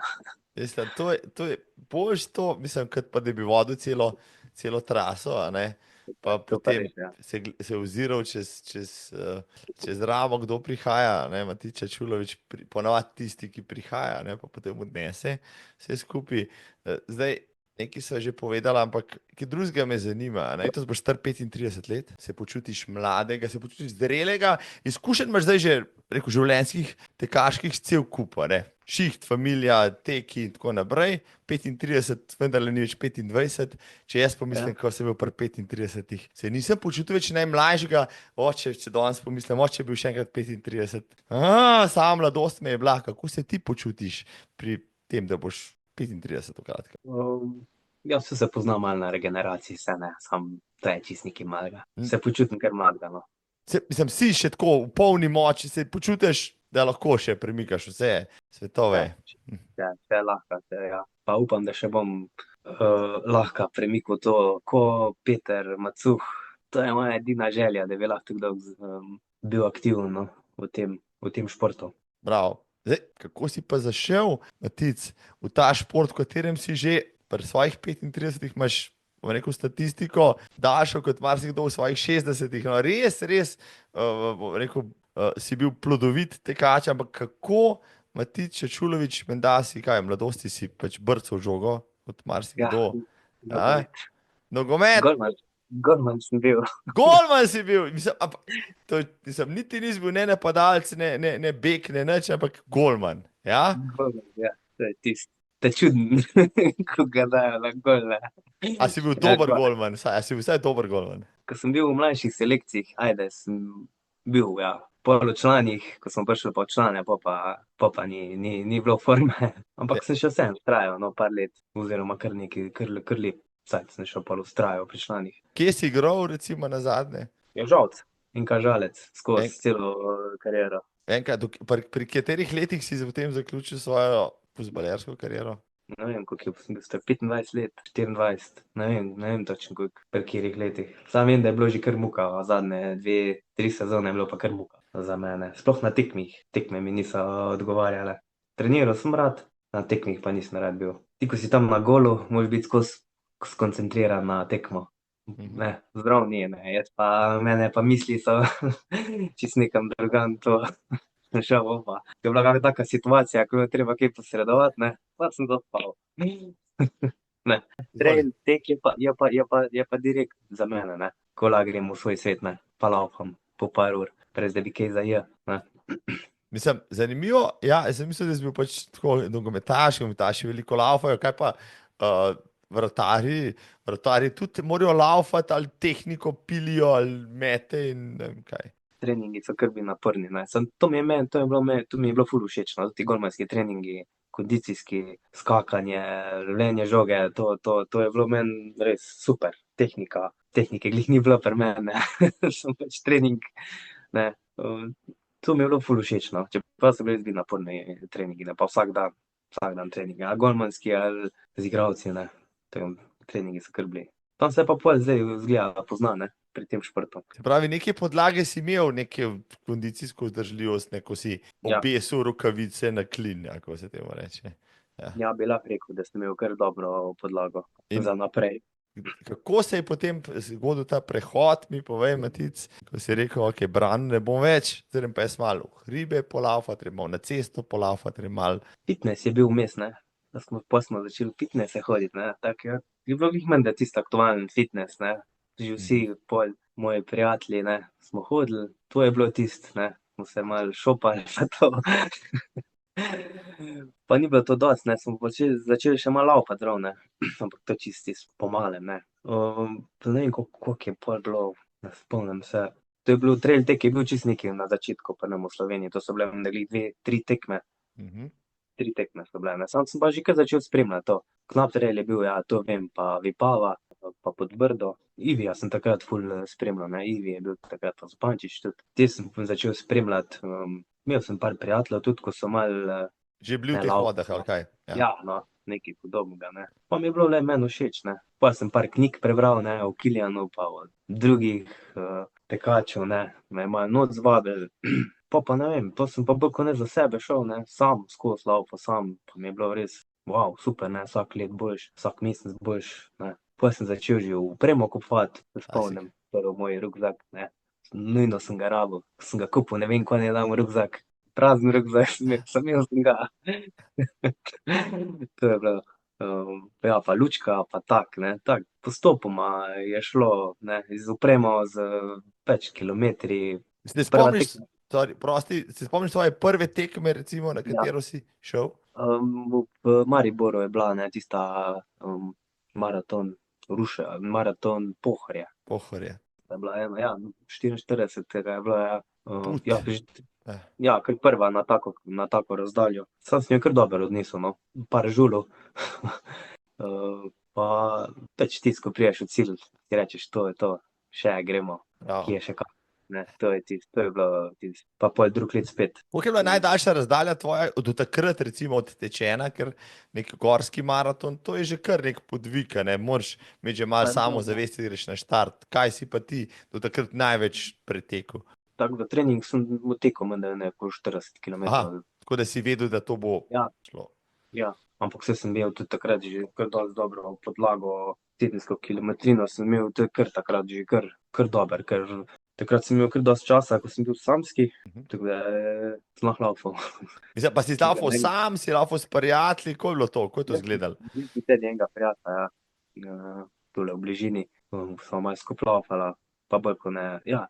mislim, to je boljš to, mislim, kot pa da bi vodil celo traso, a ne. Pa To pa potem res, ja. se oziral čez ramo, kdo prihaja, ne, Matiča Čulović, ponavadi tisti, ki prihaja, ne, pa potem odnese vse skupaj. Zdaj, nekaj sva že povedala, ampak kaj drugega me zanima, ne, to boš star 35 let, se počutiš mladega, se počutiš zrelega, izkušenj imaš zdaj že, rekel, življenjskih, tekaških cel kup, a ne. Šiht, familija, teki in tako naprej, 35, vendarle ni več 25, če jaz pomislim, ko sem bil pri 35, se nisem počutil več najmlajšega, če danes pomislim, če bi bil še enkrat 35. Sama mladost me je bila, kako se ti počutiš pri tem, da boš 35 v kratkem? Jaz se poznam malo na regeneraciji, vse ne, sam to je čist nekaj malega. Se počutim kar mladega, no. Mislim, si še tako v polni moči, se počutiš, da lahko še premikaš vse svetove. Vse lahko, ja. Pa upam, da še bom lahko premikal to, ko Peter Macuh. To je moja edina želja, da bi lahko tako bil aktiven, no, v tem športu. Bravo. Zdaj, kako si pa zašel, Matic, v ta šport, v katerem si že pri svojih 35 imaš, bom rekel, statistiko, daljšo kot marsikdo v svojih 60. No, res, bom rekel, si bil plodovit tekač, ampak kako, Matič Čulović, menda si, kaj, v mladosti si pač brcal žogo, kot marsikdo. Ja, nogomet. Golman sem bil. Golman si bil, mislim, niti nisi bil ne napadalec, ne bek, ne nič, ampak golman, ja? Golman, ja, to je tisto. To je čuden, ko ga dajo na gol. A si bil dober golman, a si bil vsaj dober golman? Ko sem bil v mlajših selekcijah, ajde, sem bil, ja, pol v članih, ko sem prišel po člane, pa ni bilo forme, ampak sem še vsem trajal, no, par let, oziroma kar nekaj, kar lep cajt sem šel pol ustrajal pri članih. Kje si igral, recimo, nazadnje? Ja, Žalc in Kažalec, skozi celo kariero. Pri katerih letih si potem zaključil svojo fuzbalersko kariero? Ne vem, koliko sem bil star, 25 let, 24, ne vem točno koliko, pri katerih letih. Sam vem, da je bilo že kar muka, zadnje 2-3 sezone je bilo pa kar muka za mene. Sploh na tekme mi niso odgovarjale. Treniral sem rad, na tekmih pa nisem rad bil. Ti, ko si tam na golu, moraš biti skozi skoncentriran na tekmo. Ne, zdrav ni, ne, mene pa misli so čist nekam drugam to. Šel bom pa. Je bila kakšna taka situacija, ko je treba kaj posredovati, ne, pa sem to spal. Ne, tek je pa direkt za mene, ne, ko grem v svoj svet, ne, pa laufam po par ur, brez da bi kaj zajel, ne. Mislim, zanimivo, ja, jaz sem mislil, da si bil pač tako nogometaši veliko laufajo, kaj pa vratarji tudi morajo laufati ali tehniko pilijo ali mete in ne vem kaj. Treningi so kar bi naporni, ne. To mi je bilo ful všeč, no, ti golmanski treningi, kondicijski, skakanje, lovljenje žoge, to je bilo meni res super. Tehnike glih ni bilo pri meni, ne. Samo pač trening, ne. To mi je bilo ful všeč, no. Čeprav so bili res bi naporni treningi, ne, pa vsak dan treningi, ali golmanski ali z igralci, ne. Treningi so kar bili. Tam se pa pol zdaj izgleda pozna, ne, pri tem športu. Se pravi, neke podlage si imel, neke kondicijsko vzdržljivost, ko si Ja. obesil rokavice na klin, kako se temu reče. Ja, bi lahko rekel, da sem imel kar dobro podlago In- za naprej. Kako se je potem zgodil ta prehod, mi povej, Matic, ko si rekel, ok, bran ne bom več, zdaj pa jaz malo v hribe polaufati, treba na cesto polaufati, treba malo. Fitness je bil vmes, ne. Pol smo začeli v fitnesse hoditi, ne. Tako je bilo glih menda tisto aktualen fitness, ne. Že vsi pol moji prijatelji, ne, smo hodili, to je bilo tisto, ne. Smo se malo šopali pa to. Pa ni bilo to dosti, ne, smo začeli še malo laufati zraven, ne. Ampak to čisto po malem, ne. Pa ne vem, koliko je pol bilo, ne spomnim se. To je bil trail tek, je bil čisto nekaj na začetku pri nam v Sloveniji, to so bile menda glih 2-3 tekme. Mhm. 3 tekme so bile, ne. Sam sem pa že kar začel spremljati to. Knap trail je bil, ja, to vem, pa Vipava, pa Podbrdo. Ivija sem takrat ful spremljal, ne, Ivi je bil takrat pa Zupančič tudi. Te sem začel spremljati, imel sem par prijateljev tudi, ko so malo, Že bili v Ne, teh lauf, vodah, ali kaj? ja, no, nekaj podobnega, ne. Pa mi je bilo le meni všeč, ne. Pol sem par knjig prebral, ne, o Kilijanu pa o drugih tekačev, ne. Me je malo not zvabilo. Pol pa ne vem, to sem pa bolj kot ne za sebe šel, ne, sam skozi laufal, sam, pa mi je bilo res super, ne, vsak let boljše, vsak mesec boljše, ne. Pol sem začel že opremo kupovati, se spomnim, prvi moj rukzak, ne. Nujno sem ga rabil, sem ga kupil, ne vem, kaj naj dam v rukzak. Prazen rukzak sem imel sem ga. To je bilo, ja, pa lučka pa tako, ne, tako postopoma je šlo, ne, z opremo, z več kilometri. Se Prva spomniš, sorry, prosti, se spomniš svoje prve tekme, recimo, na katero si šel? V Mariboru je bila, ne, tista maraton maraton Pohorje. Pohorje. To je bila ena, ja, 44 je bilo, ja. Put. Ja, kar prva na tako razdaljo. Sam sem jo kar dobro odnesel, no. Par žulov. Pa pač tisto, ko prideš v cilj, si rečeš, to je to, še gremo, Bravo. kje je še kaj. Ne, to je tisto, to je bilo tisto. Pa pol drug let spet. Koliko je bila najdaljša razdalja tvoja do takrat, recimo, odtečena, ker nek gorski maraton, to je že kar nek podvig, ne, moraš imeti že malo Pa, samozavesti, greš na štart. Kaj si pa ti do takrat največ pretekel? Tako da trening sem tekel menda ne okoli 40 kilometrov. Tako da si vedel, da to bo Ja. šlo. Ja, ampak saj sem imel tudi takrat že kar dosti dobro podlago, tedensko kilometrino sem imel tudi kar takrat že kar dober, ker takrat sem imel kar dosti časa, ko sem bil samski, tako da sem lahko laufal. Mislim, pa si laufal sam, si laufal s prijatelji, kako je bilo to, kako je to izgledalo? Bil sem tudi enega prijatelja, tule v bližini, sva malo skupaj laufala, pa bolj ko ne, ja,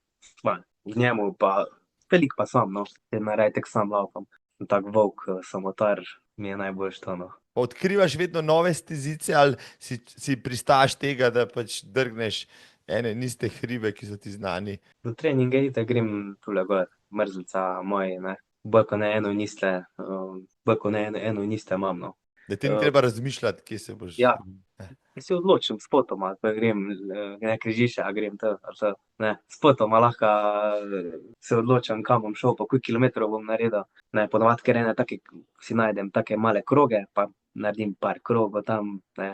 v njemu pa veliko pa sam, no, najraje tako sam laufam. Sem tak volk, samotar, mi je najboljše to, no. Pa odkrivaš vedno nove stezice ali si pristaš tega, da pač drgneš ene in iste hribe, ki so ti znani? Na treninge itak grem tule gor, mrzlica moji, ne. Bolj ko ne eno in iste imam, no. Da ti ni treba razmišljati, kje se boš... Ja. Se odločim spotoma, pa grem na križišče, a grem to, ali to, ne. Spotoma lahko se odločam, kam bom šel, pa koliko kilometrov bom naredil. Ne, ponavadi kar ene take, si najdem take male kroge, pa naredim par krogov tam, ne,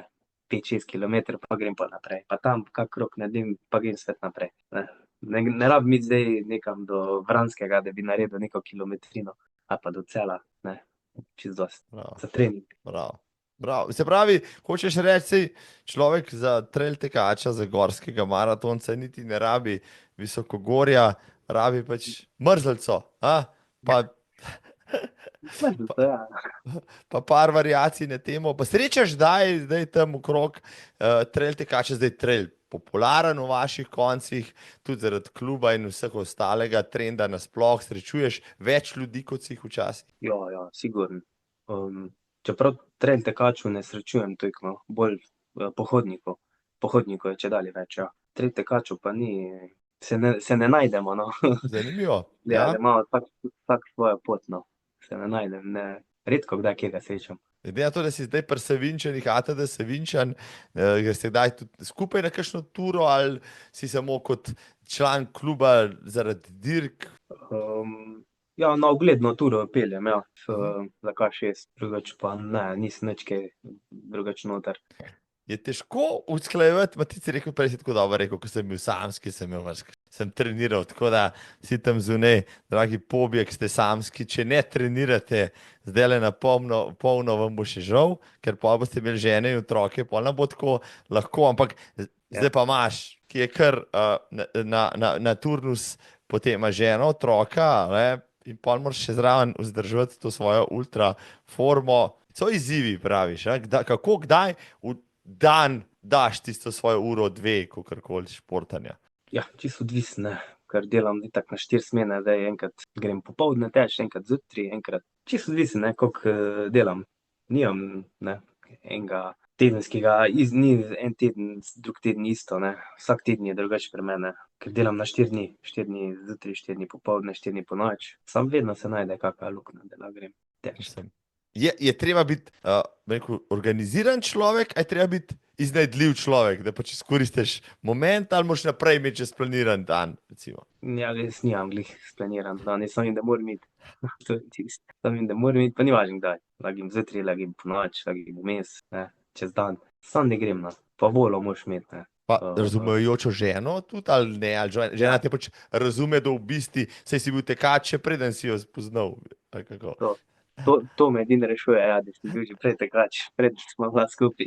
5-6 kilometrov, pa grem pa naprej. Pa tam kak krog naredim, pa grem spet naprej, ne. Ne rabim iti zdaj nekam do Vranskega, da bi naredil neko kilometrino, ali pa do Cela, ne. Čisto dosti. Za trening. Bravo. Bravo. Se pravi, hočeš reči, človek za trail tekača, za gorskega maratonca niti ne rabi visokogorja, rabi pač mrzlico, pa Mrzlico, ja. pa par variacij na temo. Pa srečaš zdaj tam okrog trail tekača, zdaj trail popularen v vaših koncih, tudi zaradi kluba in vseh ostalega trenda nasploh srečuješ več ljudi, kot si jih včasih? Ja, sigurno. Čeprav tren tekačev ne srečujem toliko, no, bolj pohodnikov. Pohodnikov je čedalje več, ja. Tren tekačev pa ni, se ne najdemo, no. Zanimivo. Ja, Ja. da imamo vsak svojo pot, no. Se ne najdem, ne. Redko kdaj kje ga srečam. Glede na to, da si zdaj pri Savinjčanih, ATD Savinjčan, greste kdaj tudi skupaj na kakšno turo ali si samo kot član kluba zaradi dirk? Ja, na ogledno turo peljem, ja, za K6, drugače pa ne, nisem nič kaj drugače noter. Je težko usklajevati, ti si rekel, prej si tako dobro rekel, ko sem bil samski, sem treniral, tako da si tam zunaj, dragi pobjek, ste samski, če ne trenirate, zdaj le na polno vam bo še žal, ker pa boste imeli žene in otroke, pa nam bo tako lahko, ampak zdaj pa imaš, ki je kar na turnus, potem ima ženo, otroka, ne, in pa moraš še zraven vzdrževati to svojo ultra formo. So izzivi, praviš, kako kdaj v dan daš tisto svojo uro, dve, kakorkoli športanja? Ja, čisto odvisno, ker delam itak na 4 smene, zdaj enkrat grem popoldne teč, enkrat zjutraj, enkrat. Čisto odvisno, koliko delam. Nimam, ne, enega tedenskega, ni en teden, drug teden isto, ne. Vsak teden je drugače pri mene, ker delam na 4 dni. 4 dni zjutraj, 4 dni popoldne, 4 dni ponoči. Samo vedno se najde kakšna luknja, da grem teč. Je treba biti organiziran človek, ali je treba biti iznajdljiv človek, da pač izkoristiš moment, ali moraš naprej imeti čez planiran dan, recimo? Ja, jaz nimam glih splaniran dan, jaz samo vem, da moram iti. To je tisto. Samo vem, da moram iti, pa ni važno kdaj. Lagim zjutraj, lagim ponoči, lagim vmes, ne, čez dan. Samo ne grem, no. Pa voljo moraš imeti, ne. Pa razumejočo ženo tudi, ali ne? Ali žena te pač razume, da v bistvu, saj si bil tekač, še preden si jo spoznal, ali kako? To me edino rešuje, ja, da sem bil že prej tekač, preden smo bila skupaj.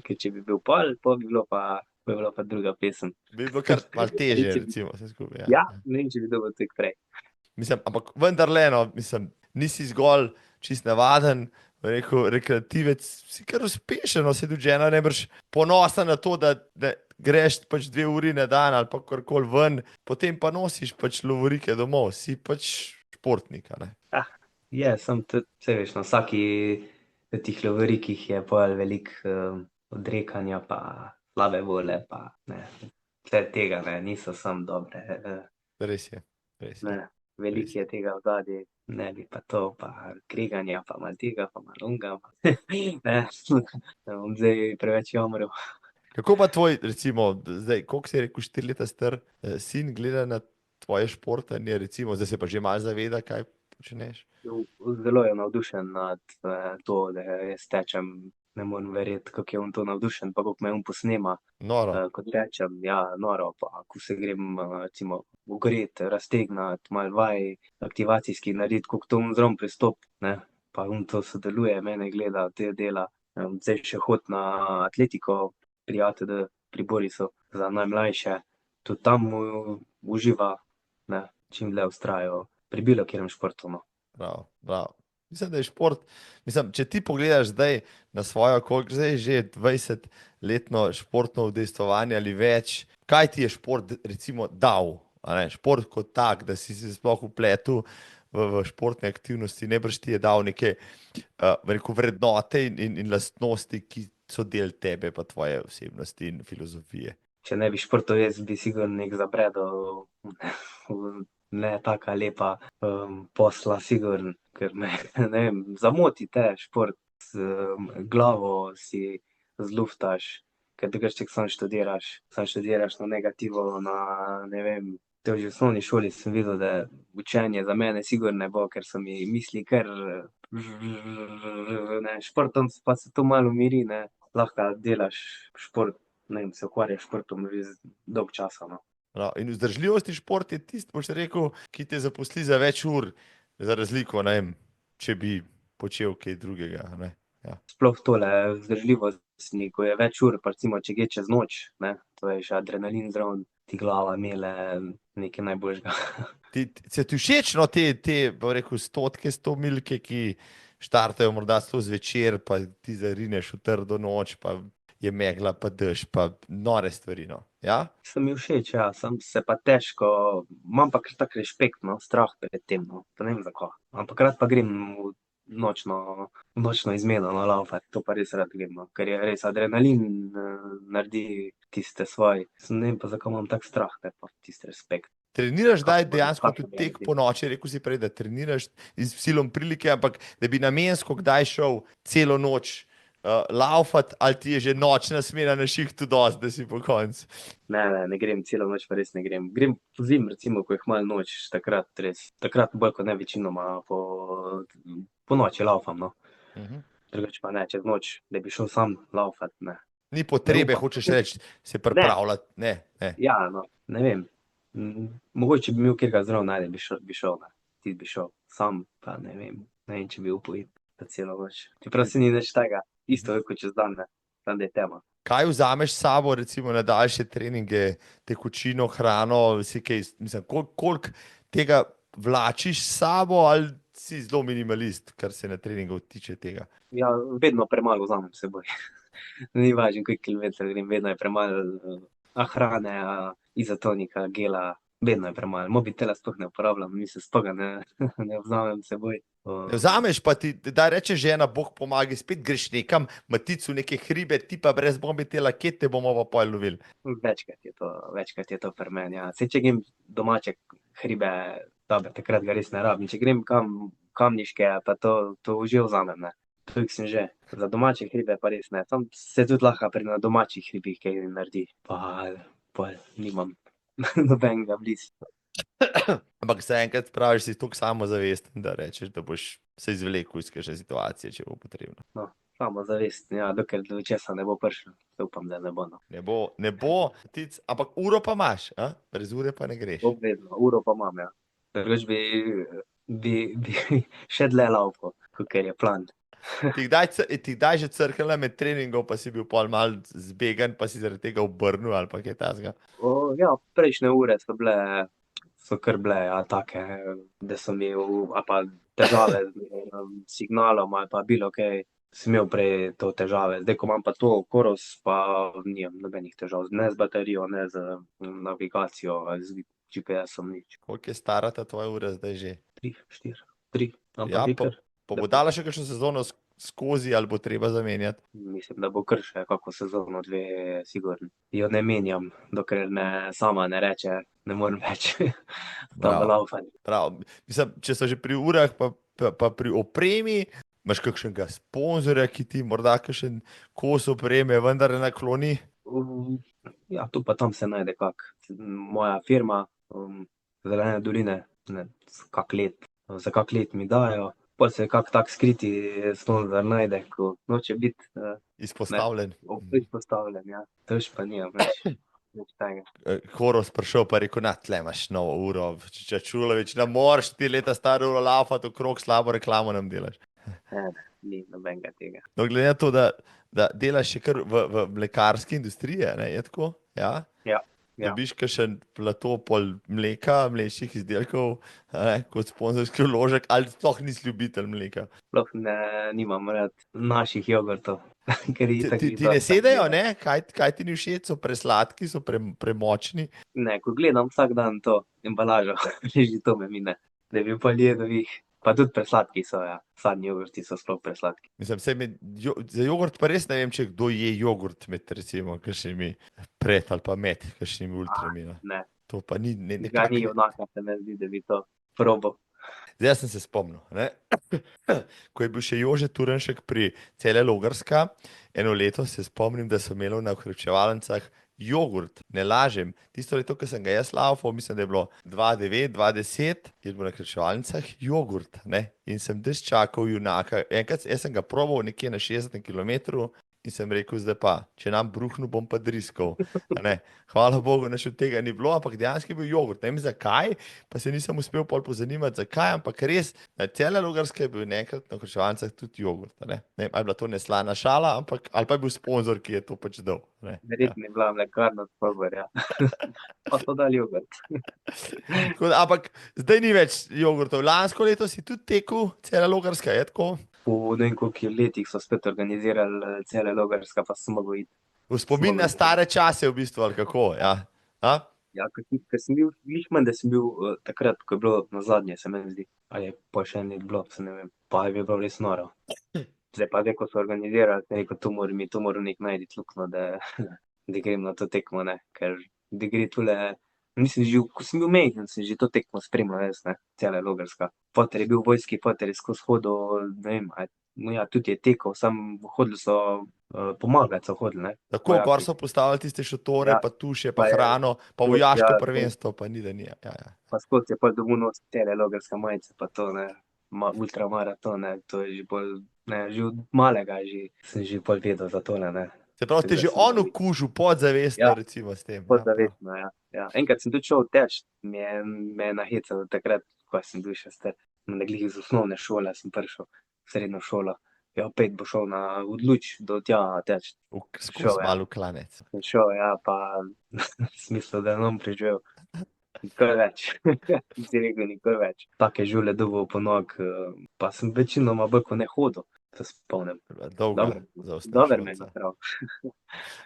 Ker če bi bil pol bi bilo pa druga pesem. Bi bilo kar malo težje, recimo, vse skupaj. Ja, ne vem, če bi dobil tako prej. Mislim, ampak vendarle, no, mislim, nisi zgolj čist navaden, rekreativec, si kar uspešen, no, si tudi žena, ne boš ponosna na to, da greš pač 2 uri na dan ali pa karkoli ven, potem pa nosiš pač lovorike domov, si pač športnik, ne? Je, sem tudi, vse veš, na vsaki tih lovorikih je pol veliko odrekanja pa slabe volje pa ne, vse tega, ne, niso samo dobre. Res je. Ne, veliko je tega vzadaj, ne bi pa to, pa kreganja, pa malo tega, pa malo onega, ne, da bom zdaj preveč jamral. Kako pa tvoj, recimo, zdaj, koliko si rekel, 4 leta star sin gleda na tvoje športanje, recimo, zdaj se pa že malo zaveda, kaj počneš? Zelo je navdušen nad to, da jaz tečem, ne morem verjeti, kako je on to navdušen, pa kako me on posnema. Noro. Ko tečem, ja, noro, pa ko se grem, recimo, ugret, raztegnati, malo vaj, aktivacijski narediti, kako to on zraven pristop, ne, pa on to sodeluje, mene gleda, te dela. Zdaj še hod na atletiko, pri ATD, pri Borisu, za najmlajše, tudi tam uživa, ne, čim dlje vztraja pri bilo katerem športu, no. Bravo. Mislim, da je šport, če ti pogledaš zdaj na svojo, koliko zdaj že 20-letno športno udejstvovanje ali več, kaj ti je šport recimo dal, a ne? Šport kot tak, da si se sploh vpletel v športne aktivnosti, najbrž ti je dal neke vrednote in lastnosti, ki so del tebe pa tvoje osebnosti in filozofije. Če ne bi športov, jaz bi sigurno nek zabredel ne taka lepa posla, sigurno, ker me, ne vem, zamoti te šport, glavo si zluftaš, ker drugače samo študiraš na negativo, ne vem, to že v osnovni šoli sem videl, da učenje za mene sigurno ne bo, ker so mi misli kar ne, športom pa se to malo umiri, ne, lahko delaš šport, ne vem, se ukvarjaš športom že dolgo časa, no. In vzdržljivostni šport je tisti, boš rekel, ki te zaposli za več ur, za razliko, ne vem, če bi počel kaj drugega, ne. Ja. Sploh tole vzdržljivostni, ko je več ur, pa recimo, če gre čez noč, ne, to je še adrenalin zraven, ti glava mele nekaj najboljšega. Se ti všeč, no, te, bom rekel, 100 milke, ki štartajo morda celo zvečer, pa ti zarineš v trdo noč, pa je megla, pa dež, pa nore stvari, no. Ja? Sem mi všeč, ja, sem se pa težko, imam pa kar tak respekt, no, strah pred tem, no, pa ne vem zakaj. Ampak rad pa grem v nočno izmeno, no, laufat, to pa res rad grem, no, ker je res adrenalin naredi tiste svoj. Ne vem pa zakaj imam tak strah, ne pa tisti respekt. Treniraš zdaj Kako dejansko kako tudi bi tek naredil? po noči, rekel si prej, da treniraš z silom prilike, ampak da bi namensko kdaj šel celo noč laufat, ali ti je že nočna smena na šihtu dosti, da si po koncu. Ne grem celo noč, pa res ne grem. Grem pozimi, recimo, ko je malo noč, takrat res, takrat bolj kot ne večinoma po noči laufam, no. Drugače pa ne, čez noč, da bi šel sam laufat, ne. Ni Ne potrebe, upam. hočeš reči, se pripravljati. Ne, ne. Ja, no, ne vem. Mogoče bi imel kjerga zdrav najde, bi šel, ne. Tisti bi šel. Sam pa ne vem, če bi upal iti ta celo noč. Čeprav se ni nič tega, isto je kot čez dan, ne. Tam, da je tema. Kaj vzameš s sabo, recimo, na daljše treninge, tekočino, hrano, si kaj, mislim, koliko tega vlačiš s sabo, ali si zelo minimalist, kar se na treningu tiče tega? Ja, vedno premalo vzamem s seboj. Ni važno, koliko kilometrov grem, vedno je premalo hrane, izotonika, gela, vedno je premalo. Mobitela sploh ne uporabljam, mislim, sploh ga ne vzamem s seboj. Ne vzameš pa ti, da reče žena, Bog pomagi, spet greš nekam, maticu neke hribe, ti pa brez mobitela, kje te bomo pa pol lovili? Večkrat je to pri meni, ja. Saj, če grem domače hribe, dobro, takrat ga res ne rabim. Če grem kamniške, pa to že vzamem, ne. Toliko sem že. Za domače hribe pa res ne. Tam se tudi lahko na domačih hribih kaj naredi. Pa nimam nobenega blizu. Ampak se enkrat praviš, si toliko samozavesten, da rečeš, da boš se izvlekel iz kakšne situacije, če bo potrebno. No, samozavest, ja, dokler do česa ne bo prišlo. Upam, da ne bo, no. Ne bo, ampak uro pa imaš, a? Brez ure pa ne greš. Obvezno, uro pa imam, ja. Drugač bi še dlje laufal, kakor je plan. Ti kdaj že crknila med treningom, pa si bil pol mal zbegan, pa si zaradi tega obrnil ali pa kaj takega? Ja, prejšnje ure so kar bile, ja, take, da sem imel ali pa težave z signalom ali pa bilo kaj, sem imel prej to težave. Zdaj, ko imam pa to Coros, pa nimam nobenih težav, ne z baterijo, ne z navigacijo, z GPS-om, nič. Koliko je stara ta tvoja ura zdaj že? 3, 4, 3, Ja, ampak je kar. pa bo dala še kakšno sezono skozi ali bo treba zamenjati? Mislim, da bo kar še kako sezono, 2, sigurno. Jo ne menjam, dokler sama ne reče, ne morem več. Tam v laufanju. Prav. Mislim, če so že pri urah, pa pri opremi, imaš kakšnega sponzorja, ki ti morda kakšen kos opreme vendar nakloni? Ja, tu pa tam se najde moja firma, Zelene doline, za kak let mi dajo. Pol se kak tak skriti sponzor najde, ko noče biti Izpostavljen. izpostavljen, ja. Tož pa nimam več tega. Coros prišel pa rekel, tle imaš novo uro, Čačulović, ne moreš 4 leta staro uro laufati okrog, slabo reklamo nam delaš. Ni nobenega tega. No, glede na to, da delaš še kar v mlekarski industriji, ne, je tako? Ja. Ja. Dobiš kakšen plato pol mleka, mlečnih izdelkov, kot sponzorski vložek, ali sploh nisi ljubitelj mleka? Sploh nimam rad naših jogurtov. Ti ne sedejo, ne? Kaj ti ni všeč, so presladki, so premočni? Ne, ko gledam vsak dan to embalažo, že to me mine, da bi pa jedel jih. Pa tudi presladki so, ja. Sadni jogurti so sploh presladki. Mislim, za jogurt pa res ne vem, če kdo je jogurt med recimo kakšnimi pred ali pa med kakšnimi ultrami. Ne. To pa ni Ga ni onaka, se me zdi, da bi to probal. Zdaj sem se spomnil, ne? Ko je bil še Jože Turnšek pri Cele Logarska, eno leto se spomnim, da so imeli na okrepčevalnicah jogurt, ne lažem. Tisto leto, ko sem ga jaz laufal, mislim, da je bilo 2009, 2010, je bilo na okrepčevalnicah jogurt, ne? In sem des čakal junaka. Enkrat, jaz sem ga probal nekje na 60 km in sem rekel, zdaj pa, če nam bruhnu, bom pa driskal. Hvala Bogu, nič od tega ni bilo, ampak dejansko je bil jogurt. Ne vem zakaj, pa se nisem uspel pol pozanimati, zakaj, ampak res, na Cele Logarske je bil nekrat na okrepčevalnicah tudi jogurt. Ne vem, ali je bila to neslana šala, ali pa je bil sponzor, ki je to pač dal. Verjetno je bila mlekarna sponzor, ja. Pa so dali jogurt. Ampak zdaj ni več jogurtov. Lansko leto si tudi tekel Cela Logarska, je tako? Po ne vem koliko letih so spet organizirali Cele Logarska, pa sem mogel iti. V spomin na stare čase v bistvu, ali kako, ja. A? Ja, ker sem bil, da sem bil takrat, ko je bilo na zadnje, se meni zdi. Ali je pa še ni bilo, se ne vem. Pa je bilo res noro. Zdaj pa, ko so organizirali, sem rekel, tu moram nek najti luknjo, da grem na to tekmo, ne. Ker da gre tule, nisem že, ko sem bil majhen, sem že to tekmo spremljal, jaz, ne, cela Logarska. Foter je bil v vojski, foter je skozi hodil, ne vem, no ja, tudi je tekel, sam hodili so, pomagati so hodili, ne. Tako, gor so postavili tiste šotore, Ja, pa tuše, pa pa je- hrano, pa ja, vojaško to- prvenstvo, pa ni da ni. Ja, ja. Pa skozi je pol dobil nos cele Logarska majice, pa to, ne, ultramaraton, ne, to je že bolj, ne, že od malega sem že bolj vedel za tole, ne. Se pravi, Tako ste da že sem on bil vkužil podzavestno, Ja, recimo, s tem. Ja, prav. podzavestno, ja. Ja. Enkrat sem tudi šel teč, me je nahecal takrat, ko sem bil še star, glih iz osnovne šole sem prišel v srednjo šolo. Ja, opet bo šel na odluč do tja teč. Skozi Šel, ja. malo klanec. Sem šel, ja, pa sem mislil, da ne bom preživel. Nikoli več. Si rekel, nikoli več. Take žule dobil po nog, pa sem večinoma bolj kot ne hodil, se spomnim. Dolga Dobro za me je osnovnošolca. napravil.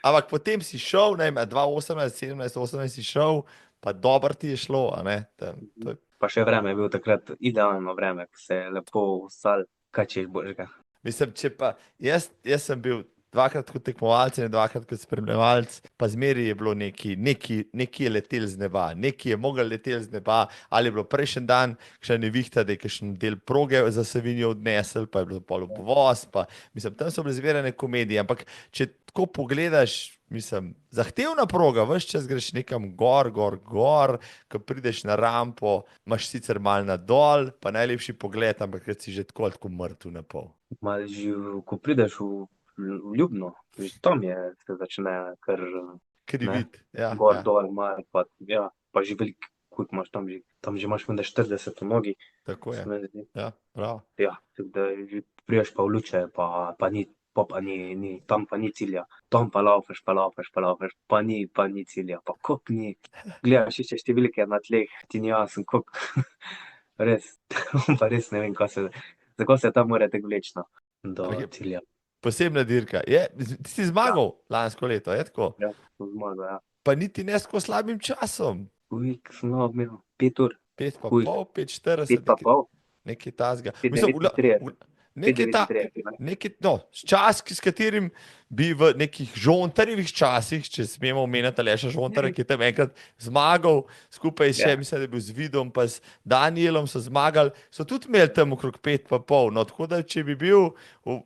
Ampak potem si šel, ne vem, 2018, 17, 18 si šel, pa dobro ti je šlo, a ne? To je Pa še vreme je bilo takrat idealno vreme, ko se je lepo vstal, kaj češ božga. Mislim, če pa jaz sem bil dvakrat kot tekmovalec in dvakrat kot spremljevalec, pa zmeraj je bilo neki je letel z neba, neki je mogel letel z neba, ali je bilo prejšnji dan, še nevihta, da je kakšen del proge za Savinjo odnesel, pa je bilo pol obvoz, pa mislim, tam so bile zmerane komedije, ampak če tako pogledaš, mislim, zahtevna proga, ves čas greš nekam gor, ko prideš na rampo, imaš sicer mal nadol, pa najlepši pogled, ampak ker si že tako mrtev na pol. Ma že, ko prideš v Ljubno, že tam se začne kar Krivit, ja, gor, ja, dol, mar, pa, ja, pa že veliko kut imaš tam že imaš menda 40 v nogi, tako se je, meni zdi. ja, prav. Ja, tako da že prideš pa v Luče, pa ni, tam pa ni cilja. Tam pa laufeš, pa ni cilja, pa koliko ni. Gledaš še številke na tleh, ti ni jasno, koliko, res, pa res ne vem, zakaj se tam morate vleči, no, do Ampak je cilja. posebna dirka. Ti si zmagal lansko leto, je tako? Ja, to zmago, ja. Pa niti ne s tako slabim časom. Ujk, sem imel 5 ur, 5 pa Huj. pol, 5:40, 5 pa pol, nekaj tasga. 5:39, Nekaj ta, 5:39, no, čas, s katerim bi v nekih žontarjevih časih, če smemo omeniti Aleša Žontarja, ki je tam enkrat zmagal, skupaj še, Ja. mislim, da je bil z Vidom, pa s Danielom so zmagali, so tudi imeli tam okrog 5 pa pol. No, tako da, če bi bil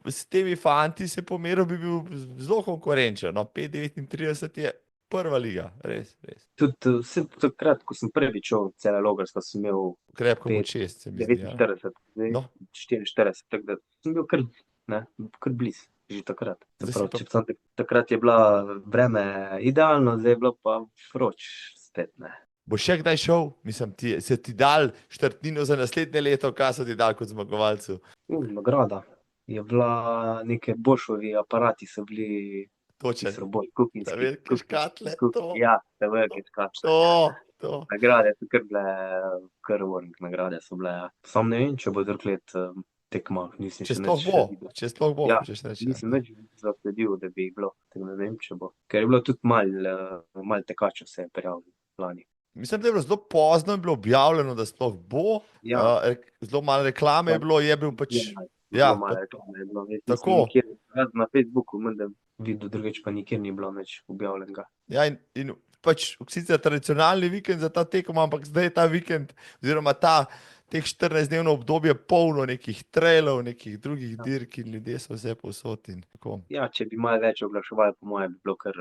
s temi fanti se pomeril, bi bil zelo konkurenčen. No, 5:39 je prva liga, res. Tudi vse takrat, ko sem prvič šel cela Logarska, sem imel Krepko Pet, pod 6, se mi zdi. Ja. 49, zdaj No. 44, tako da sem bil kar bliz, že takrat. Se Zdaj si pravi, pa- če sem takrat je bila vreme idealno, zdaj je bilo pa vroč spet, ne. Bo še kdaj šel? Mislim, se ti dal štartnino za naslednje leto, kaj so ti dal kot zmagovalcu? Nagrada je bila, neke Bošovi aparati so bili, ki Točen. so bolj kuhinjski. Ta velike škatle, to. Ja, te velike škatle. To. Nagrade so kar bile, kar vrhunske nagrade so bile, ja. Sam ne vem, če bo drug let tekma, nisem Če še sploh nič bo, videl. če sploh bo, Ja, hočeš reči. nisem več zasledil, da bi jih bilo, tako da ne vem, če bo. Ker je bilo tudi malo tekačev se je prijavilo lani. Mislim, da je bilo zelo pozno je bilo objavljeno, da sploh bo. Ja. Zelo malo reklame je bilo, je bil pač. Ja, Ja, malo reklame je bilo. Jaz nisem tako. nikjer, razen na Facebooku, menda videl, drugače pa nikjer ni bilo nič objavljenega. Ja, in pač sicer tradicionalni vikend za ta tekmo, ampak zdaj je ta vikend, oziroma teh 14-dnevno obdobje polno nekih trailov, nekih drugih dirk in ljudje so vse povsod in tako. Ja, če bi malo več oglaševali, po mojem bi bilo kar,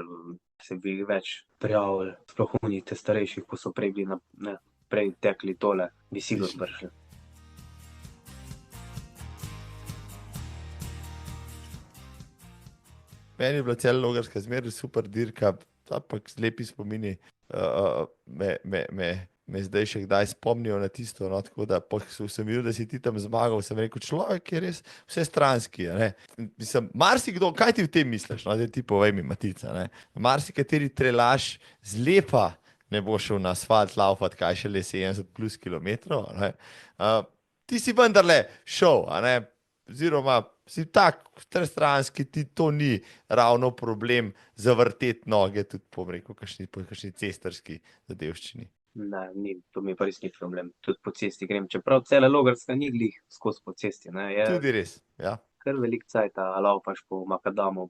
se bi več prijavili, sploh oni te starejši, ko so prej bili prej tekli tole, bi sigurno prišli. Meni je bila cela Logarska zmeraj super dirka, ampak z lepi spomini me zdaj še kdaj spomnijo na tisto. No, tako da sem videl, da si ti tam zmagal, sem rekel, človek je res vse stranski. Mislim, marsikdo, kaj ti v tem misliš? No, da ti povej mi, Matica. Marsikateri trelaš zlepa ne bo šel na asfalt laufati, kaj šele 70 plus kilometrov. Ti si vendarle šel, oziroma si tak, trestranski, ti to ni ravno problem zavrteti noge, tudi po kakšni cestarski zadevščini. Ne, to mi pa res ni problem. Tudi po cesti grem, čeprav cela Logarska ni glih skozi po cesti, ne, je Tudi res, ja. kar velik cajta, laufaš po Makadamu,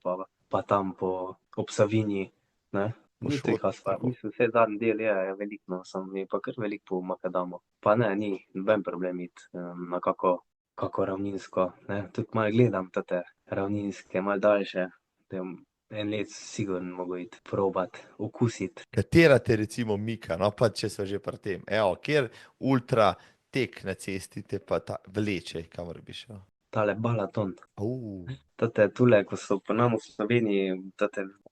pa tam po ob Savinji, ne. Po Ni teh Šotu, asfalt, tako. mislim, vse zadnji del je velik, no, samo je pa kar velik po Makadamu. Pa ne, ni noben problem iti na kako ravninsko, ne, tudi malo gledam te ravninske, malo daljše, en let sigurno mogo iti probat, okusiti. Katera te recimo mika, no pa če so že pri tem, evo, kjer ultra tek na cesti te pa vleče, kamor bi šel. Tale Balaton. Uh. Tate tule, ko so po nam v Sloveniji,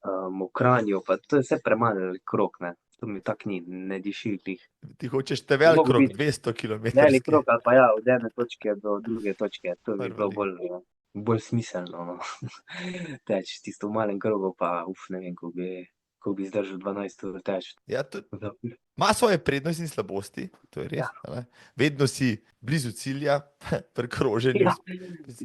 v Kranju, pa to je vse premalo krog, ne. To mi tak ni, ne diši glih. Ti hočeš te velik Mogo krog, biti 200 km. velik krog ali pa ja, od ene točke do druge točke, to bi bilo Prvo bolj smiselno, no. Teči tisto v malem krogu pa, ne vem, kako bi zdržal 12 ur teči. Ja, ima svoje prednosti in slabosti, to je res. Ja. Vedno si blizu cilja, pri kroženju. Ja.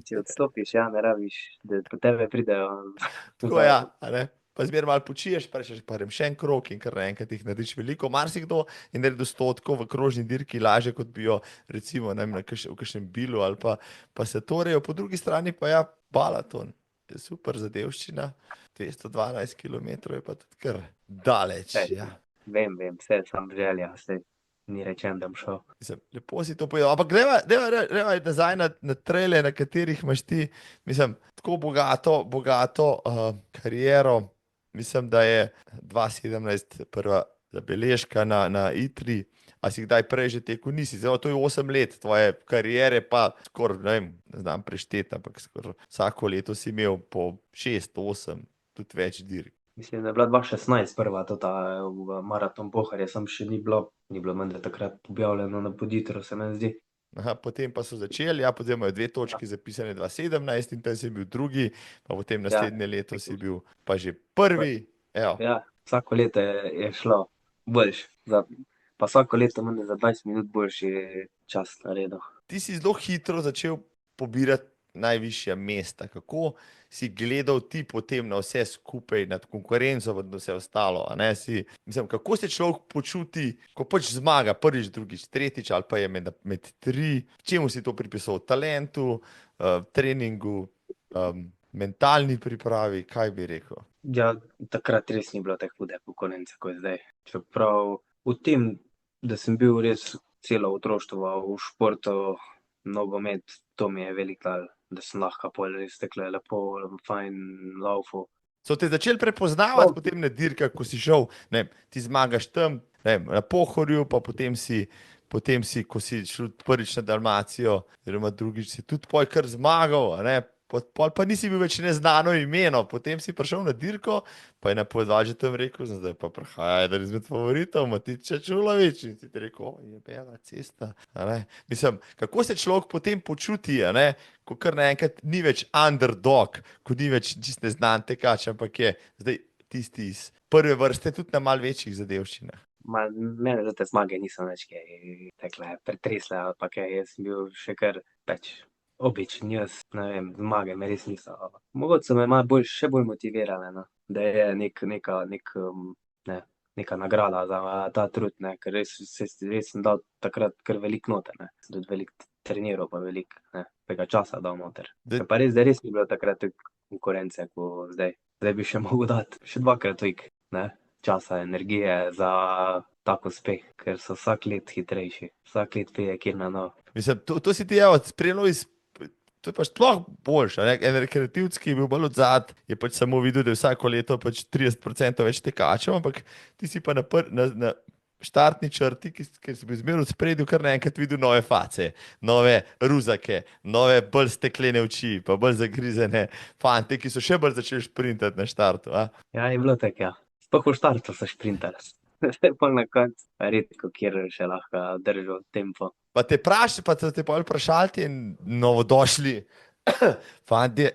Če odstopiš, ja, ne rabiš, da po tebe pridejo. Tako ja, a ne. Pa zmeraj malo počiješ, pa rečeš, pa grem še en krog in kar naenkrat jih narediš veliko. Marsikdo je naredil 100 v krožni dirki lažje, kot bi jo recimo v kakšnem Bilu ali pa Satoreju. Po drugi strani pa ja, Balaton je super zadevščina. 212 km je pa tudi kar daleč. Ja. Vem, vse sam želja, vse ni rečen, da bom šel. Mislim, lepo si to povedal, ampak greva nazaj na traile, na katerih imaš ti, mislim, tako bogato kariero. Mislim, da je 2017 prva zabeležka na Itri. A si kdaj prej že tekel? Nisi. Zdaj, to je 8 let tvoje kariere, pa skoraj, ne znam prešteti, ampak skoraj vsako leto si imel po 6, 8, tudi več dirk. Mislim, da je bila 2016 prva v Maraton Pohorje, sam še ni bilo menda takrat objavljeno na Poditru, se meni zdi. Aha, potem pa so začeli, ja, potem imajo 2 točki zapisane 2017 in tam si bil drugi, pa potem naslednje leto si bil pa že prvi. Evo. Ja, vsako leto je šlo boljš. Pa vsako leto meni za 20 minut boljši čas naredil. Ti si zelo hitro začel pobirati najvišja mesta. Kako si gledal ti potem na vse skupaj, nad konkurenco, na vse ostalo? A ne? Kako se človek počuti, ko pač zmaga prvič, drugič, tretjič ali pa je med 3? Čemu si to pripisal? Talentu, treningu, mentalni pripravi, kaj bi rekel? Ja, takrat res ni bilo tako hude konkurence, kot je zdaj. Čeprav v tem, da sem bil res celo otroštvo v športu, nogomet, to mi je veliko dal, da sem lahko pol res takole lepo, fajn laufal. So te začeli prepoznavati potem na dirkah, ko si šel, ne, ti zmagaš tam, ne, na Pohorju, pa potem si, ko si šel prvič na Dalmacijo, oziroma drugič si tudi pol kar zmagal, a ne, pol pa nisi bil več neznano imeno, potem si prišel na dirko, pa je na podvaži tam rekel, zdaj pa prihaja eden izmed favoritov, Matić Čulović, in si ti rekel, je bela cesta, a ne. Mislim, kako se človek potem počuti, a ne, ko kar naenkrat ni več underdog, ko ni več čist neznan tekač, ampak je zdaj tisti iz prve vrste, tudi na malo večjih zadevščinah. Mene za te zmage niso več kaj takle pretresle, ali pa kaj, jaz sem bil še kar običen, jaz, ne vem, zmage me res niso. Mogoče so me malo še bolj motivirale, no, da je neka nagrada za ta trud, ne, ker res sem dal takrat kar veliko noter, ne, sem tudi veliko treniral, pa veliko, ne, tega časa dal noter. Pa res, da res ni bilo takrat konkurence, ko zdaj. Zdaj bi še mogel dati še 2-krat toliko, ne, časa, energije za tak uspeh, ker so vsak let hitrejši, vsak let pride kjer na novo. Mislim, to si ti spremljal to je pač sploh boljše, ne? En rekreativc, ki je bil bolj odzad, je pač samo videl, da je vsako leto pač 30% več tekačev, ampak ti si pa na štartni črti, ker si bil zmeraj v spredju, kar naenkrat videl nove face, nove ruzake, nove bolj steklene oči, pa bolj zagrizene fante, ki so še bolj začeli šprintati na štartu. A? Ja, je bilo tako, ja. Sploh v štartu so šprintali. Zdaj pa na koncu, redko kjer še lahko držal tempo. Pa te pol vprašali ti novodošli fantje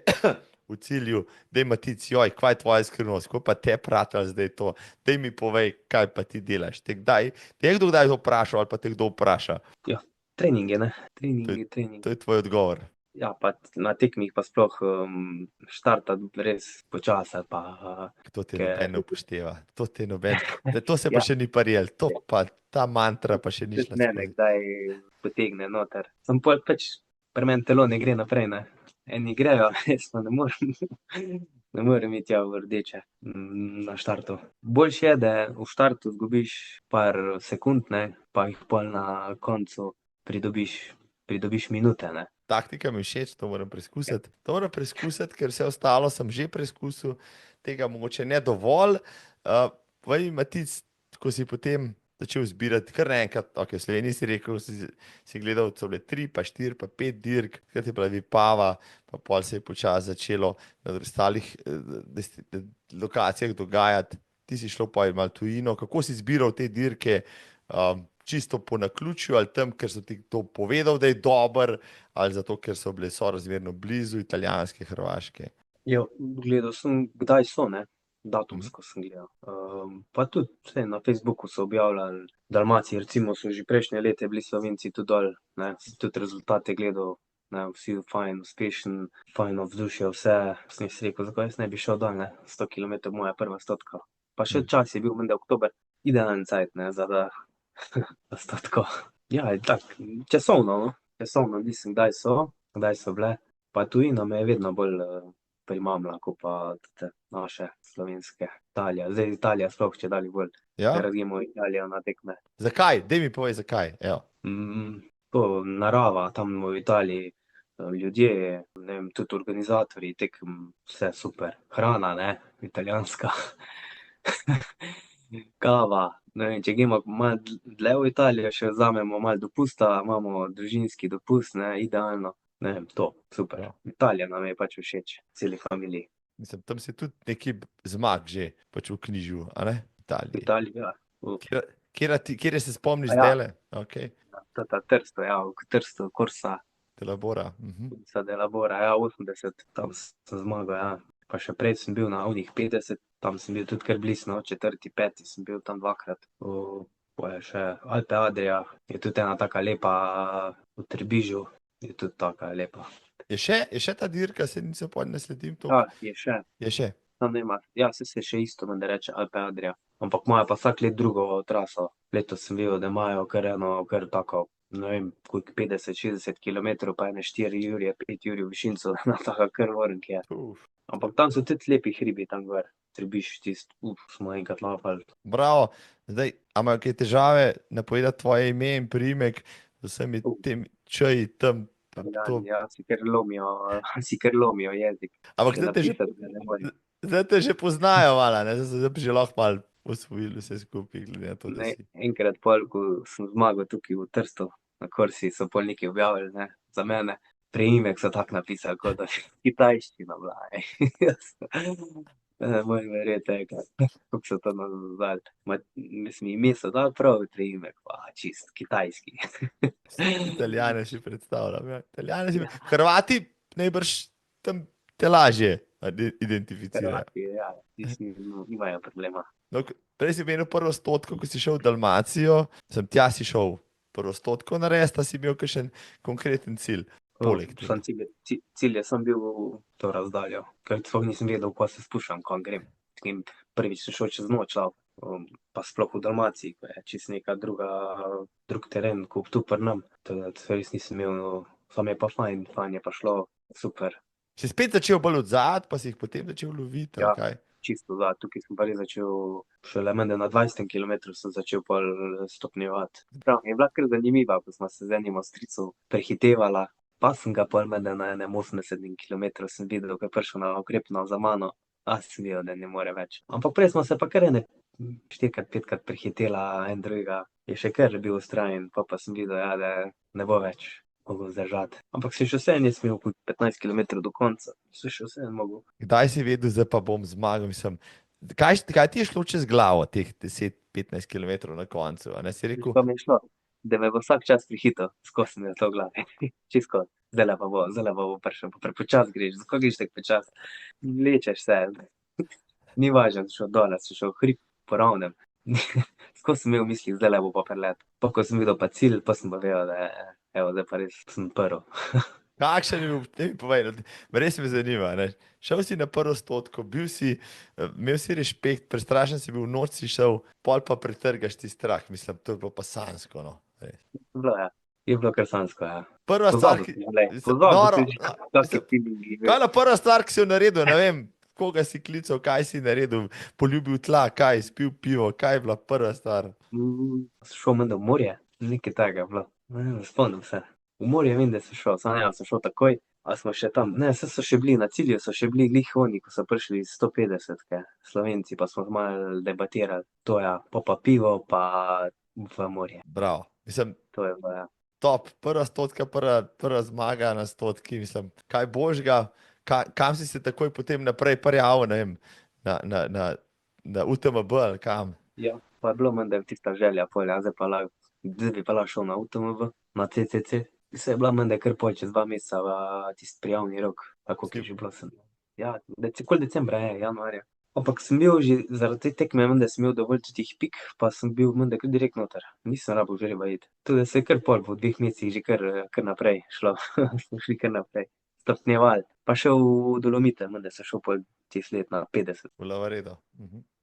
v cilju, daj Matić, joj, kva je tvoja skrivnost, ko pa te pratili zdaj to, daj mi povej, kaj pa ti delaš, te je kdo kdaj to vprašal ali pa te kdo vpraša? Ja, treninge, ne, treningi. To je tvoj odgovor. Ja, pa na tekmih pa sploh štarta res počasi, pa To te ker, noben ne upošteva, to te noben. To se pa ja, še ni parijel, to pa ta mantra pa še ni tudi šla mene skozi. kdaj potegne noter. Sem pol pač, pri meni telo ne gre naprej, ne. Eni grejo, jaz pa ne morem, ne morem iti v rdeče na štartu. Boljše je, da v štartu zgubiš par sekund, ne, pa jih pol na koncu pridobiš minute, ne. Taktika mi je všeč, to moram preizkusiti. To moram preizkusiti, ker vse ostalo sem že preizkusil, tega mogoče ne dovolj. Povej, Matic, ko si potem začel zbirati, kar naenkrat, ok, v Sloveniji si rekel, si gledal, so bile 3, pa 4, pa 5 dirk, kar je bila Vipava, pa pol se je počasi začelo na ostalih lokacijah dogajati. Ti si šel pa malo tujino, kako si zbiral te dirke, čisto po naključju ali tam, ker so ti to povedal, da je dober, ali zato, ker so bile sorazmerno blizu italijanske, hrvaške. Jo, gledal sem, kdaj so, ne, Mhm. datumsko sem gledal. Pa tudi vse na Facebooku so objavljali, Dalmaciji recimo so že prejšnje lete bili Slovenci tudi dol, ne, sem tudi rezultate gledal, ne, vsi fajn, uspešen, fajn vzdušje, vse, sem si rekel, zakaj jaz ne bi šel dol, ne, 100 kilometrov moja prva stotka. Pa še Mhm. čas je bil, menda oktober, idealen cajt, ne, da stotko. Ja, je tak, časovno, no, časovno, mislim, kdaj so bile, pa tujina me je vedno bolj primamila, kot pa te naše slovenske. Italija, zdaj Italija sploh čedalje bolj. Ja? Rad gremo v Italijo na tekme. Zakaj? Dej mi povej, zakaj. Evo. To narava tam v Italiji, ljudje, ne vem, tudi organizatorji tekem, vse super. Hrana, ne, italijanska. Kava, ne vem, če gremo malo dlje v Italijo, še vzamemo malo dopusta, imamo družinski dopust, ne, idealno. Ne vem, to, super. Ja. Italija nam je pač všeč, celi familiji. Mislim, tam si tudi neki zmag že pač v knjižu, a ne? V Italiji. Italija, Kjer se spomniš ja, zdajle? Ok. ta Trsto, ja, v Trstu, Korsa, Telabora. Sa de Labora, ja, 80, tam sem zmagal, ja. Pa še prej sem bil na onih 50, tam sem bil tudi kar blizu, no, 4., 5. sem bil tam dvakrat. Pa je še Alpe Adria, je tudi ena taka lepa v Trbižu, je tudi taka lepa. Je še ta dirka, se nisem ne sledim to. Ja, je še. Je še. Tam nema, ja, se še isto, da reče Alpe Adria. Ampak imajo pa vsak let drugo traso. Letos sem videl, da imajo kar eno, kar tako, ne vem, koliko 50-60 kilometrov, pa ene 4 jurje, 5 jurjev višinco, na taka kar vrnk je. Ampak tam so tudi lepi hribi tam gor. Trbiš tist, smo enkrat lafali. Bravo. Zdaj, a imajo kaj težave napovedati tvoje ime in priimek z vsemi temi čaji tam? Ja, si kar lomijo jezik. Ampak zdaj te že poznajo malo, ne? Zdaj bi že lahko malo osvojili vse skupaj, glede na to, da si. Enkrat pol, ko sem zmagal tukaj v Trstu, na Korsi, so pol nekaj objavili, ne, za mene. Priimek so tako napisali, kot da je kitajščina bila. Moj verjete, kako so to nazvali. Mislim, ime so dali prav, priimek pa čist kitajski. Italijane si predstavljam, ja. Hrvati najbrž tam te lažje identificirajo. Hrvati, ja, nimajo problema. No, prej si imel prvo stotko, ko si šel v Dalmacijo, tja si šel prvo stotko narediti, a si imel kakšen konkreten cilj? Cilj je sem bil v to razdaljo, ker sploh nisem vedel, ko se spuščam, kam grem. Prvič sem šel čez noč, pa sploh v Dalmaciji, ko je čisto neka drug teren, kot tu pri nam. Res nisem imel, sam je pa fajn je pa šlo, super. Si spet začel bolj odzad, pa si jih potem začel loviti, Ja, kaj? čisto odzad, tukaj sem pa res začel, šele menda na 20 kilometru sem začel pol stopnjevati. Prav, je bila kar zanimiva, ko smo se z enim Avstrijcem prehitevala. Pa sem ga pol menda na enem 80 kilometrov sem videl, ko je prišel na okrepno za mano, a sem videl, da ne more več. Ampak prej smo se pa kar ene 4-krat, 5-krat prehitela en drugega, je še kar bil vztrajen, pa sem videl, ja, da ne bo več mogel zdržati. Ampak se še vseeno nisem imel 15 kilometrov do konca, se še vseeno mogel. Kdaj si vedel, zdaj pa bom zmagal, mislim, kaj ti je šlo čez glavo, teh 10-15 kilometrov na koncu, a ne si rekel? Pa mi je šlo, da me bo vsak čas prehitel, skozi mi je to v glavi, čisto, zdaj pa bo prišel, pa prepočas greš, zakaj greš tako počas, vlečeš se, ni važno, šel dole, si šel hrib po ravnem, skozi sem imel v mislih, zdaj bo pa prelet, pa ko sem videl pa cilj, pa sem pa vedel, da evo, zdaj pa res sem prv. Kakšen je bil, te mi povej, res me zanima, ne? Šel si na prvo stotko, imel si respekt, prestrašen si bil, noč si šel, pol pa pretrgaš ti strah, mislim, to je bilo pa sanjsko, no. Res. Bilo je bilo kar sanjsko, ja. Prva stvar, Pozabil ki, sem, glej, mislim, pozabil noro, sem že, kakšne mislim, feelingi, kaj je veš. na prva stvar, ki si jo naredil, ne vem, koga si klical, kaj si naredil, poljubil tla, kaj, spil pivo, kaj je bila prva stvar. Sem šel menda v morje, nekaj takega je bilo. Ne spomnim se. V morje vem, da sem šel, samo ne, sem šel takoj, a smo še tam. Ne, saj so še bili, na cilju so še bili glih oni, ko so prišli iz 150-ke, Slovenci, pa smo malo debatirali. To ja, pa pivo, pa v morje. Bravo, mislim, To je bilo, ja. top, prva stotka, prva zmaga na stotki, mislim, kaj božga, kam si se takoj potem naprej prijavil, ne vem, na UTMB ali kam. Ja, pa je bilo menda tista želja, pol, ja, zdaj bi pa lahko šel na UTMB, na CCC. Se je bila menda kar pol čez 2 meseca tisti prijavni rok, tako ki je že bilo sem. Ja, kol decembra je, januarja. Ampak sem bil že zaradi te tekme, menda sem imel dovolj teh pik, pa sem bil menda kar direkt noter. Nisem rabil žreba iti. Tudi se je kar pol po 2 mesecih že kar naprej šlo. Smo šli kar naprej. Stopnjevali. Pa šel v Dolomite, menda sem šel pol tisti let na 50. V Lavaredo.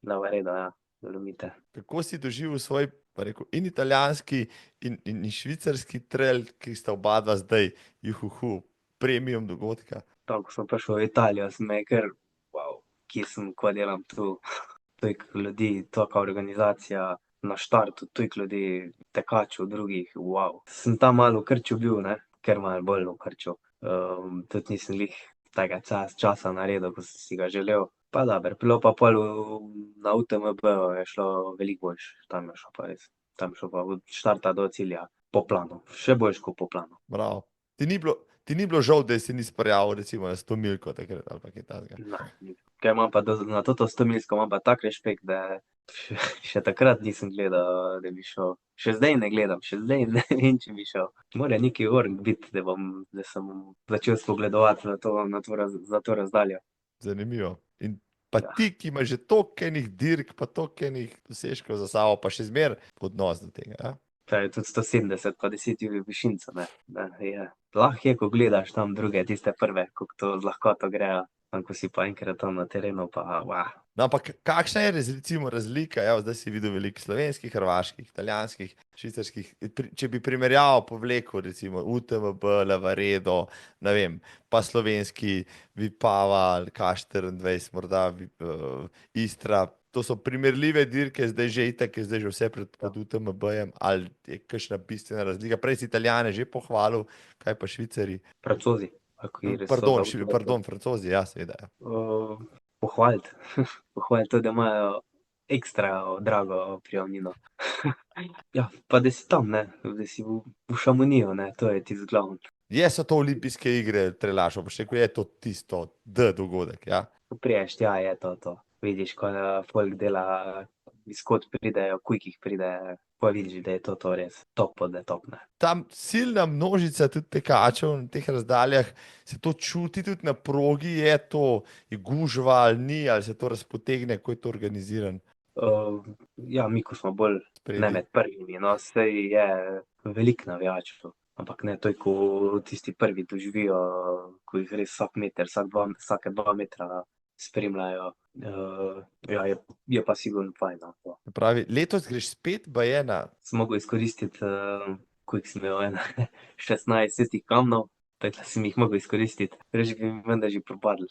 Lavaredo, ja, Dolomite. Kako si doživel svoj, pa rekel, in italijanski in švicarski trail, ki sta oba dva zdaj, juhuhu, premium dogodka? Tam, ko sem prišel v Italijo, sem me kar, wow, kje sem, kva delam tu. Toliko ljudi, taka organizacija, na štartu, toliko ljudi, tekačev drugih, wow. Sem tam malo v krču bil, ne, ker malo bolj v krču. Tudi nisem glih tega časa naredil, ko sem si ga želel. Pa dobro, bilo pa pol na UTMB je šlo veliko boljše, tam je šlo pa res. Tam je šlo pa od štarta do cilja po planu, še boljše kot po planu. Bravo. Ti ni bilo žal, da si nisi prijavil recimo na 100 milko takrat ali pa kaj takega. Ker imam pa na to 100 milsko imam pa tak respekt, da še takrat nisem gledal, da bi šel. Še zdaj ne gledam, še zdaj ne vem, če bi šel. Mora neki org biti, da sem začel spogledovati za to razdaljo. Zanimivo. In pa Ja. ti, ki imaš že toliko enih dirk, pa toliko enih dosežkov za sabo, pa še zmer odnos do tega. Ja? To je tudi 170 pa 10 ur višinca, ne. Lahko je, ko gledaš tam druge, tiste prve, kako to z lahkoto grejo. Tam, ko si pa enkrat tam na terenu, pa No, ampak kakšna je recimo razlika? Evo, zdaj si videl veliko slovenskih, hrvaških, italijanskih, švicarskih. Če bi primerjal povlekel, recimo UTMB, Lavaredo, ne vem, pa slovenski Vipava, K24, morda Istra. To so primerljive dirke, zdaj že itak, je zdaj že vse pred UTMB-jem, ali je kakšna bistvena razlika? Prej si Italijane že pohvalil, kaj pa Švicari? Francozi. Pardon, Francozi, ja, seveda. Ja. Pohvaliti. Pohvaliti to, da imajo ekstra drago prijavnino. Ja, pa da si tam, ne, da si v Šamoniju, ne, to je tisto glavno. So to olimpijske igre, trelašo, pa še ko je to tisto dogodek, ja? Ko priješ, ja, je to. Vidiš, ko folk dela, izkot pridejo, kujkih pride, pa vidiš, da je to res top od top, ne. Tam silna množica tudi tekačev na teh razdaljah, se to čuti tudi na progi, je gužva ali ni, ali se to razpotegne, ko je to organiziran? Ja, mi, ko smo bolj ne med prvimi, no, saj je veliko navijačev, ampak ne to, ko tisti prvi doživijo, ko jih res vsake 2 metra spremljajo. Ja, je pa sigurno fajn. Pravi, letos greš spet baje na... Sem mogel izkoristiti, koliko sem imel 16 svestih kamnov, tako sem jih mogel izkoristiti, reči bi mi menda že propadli.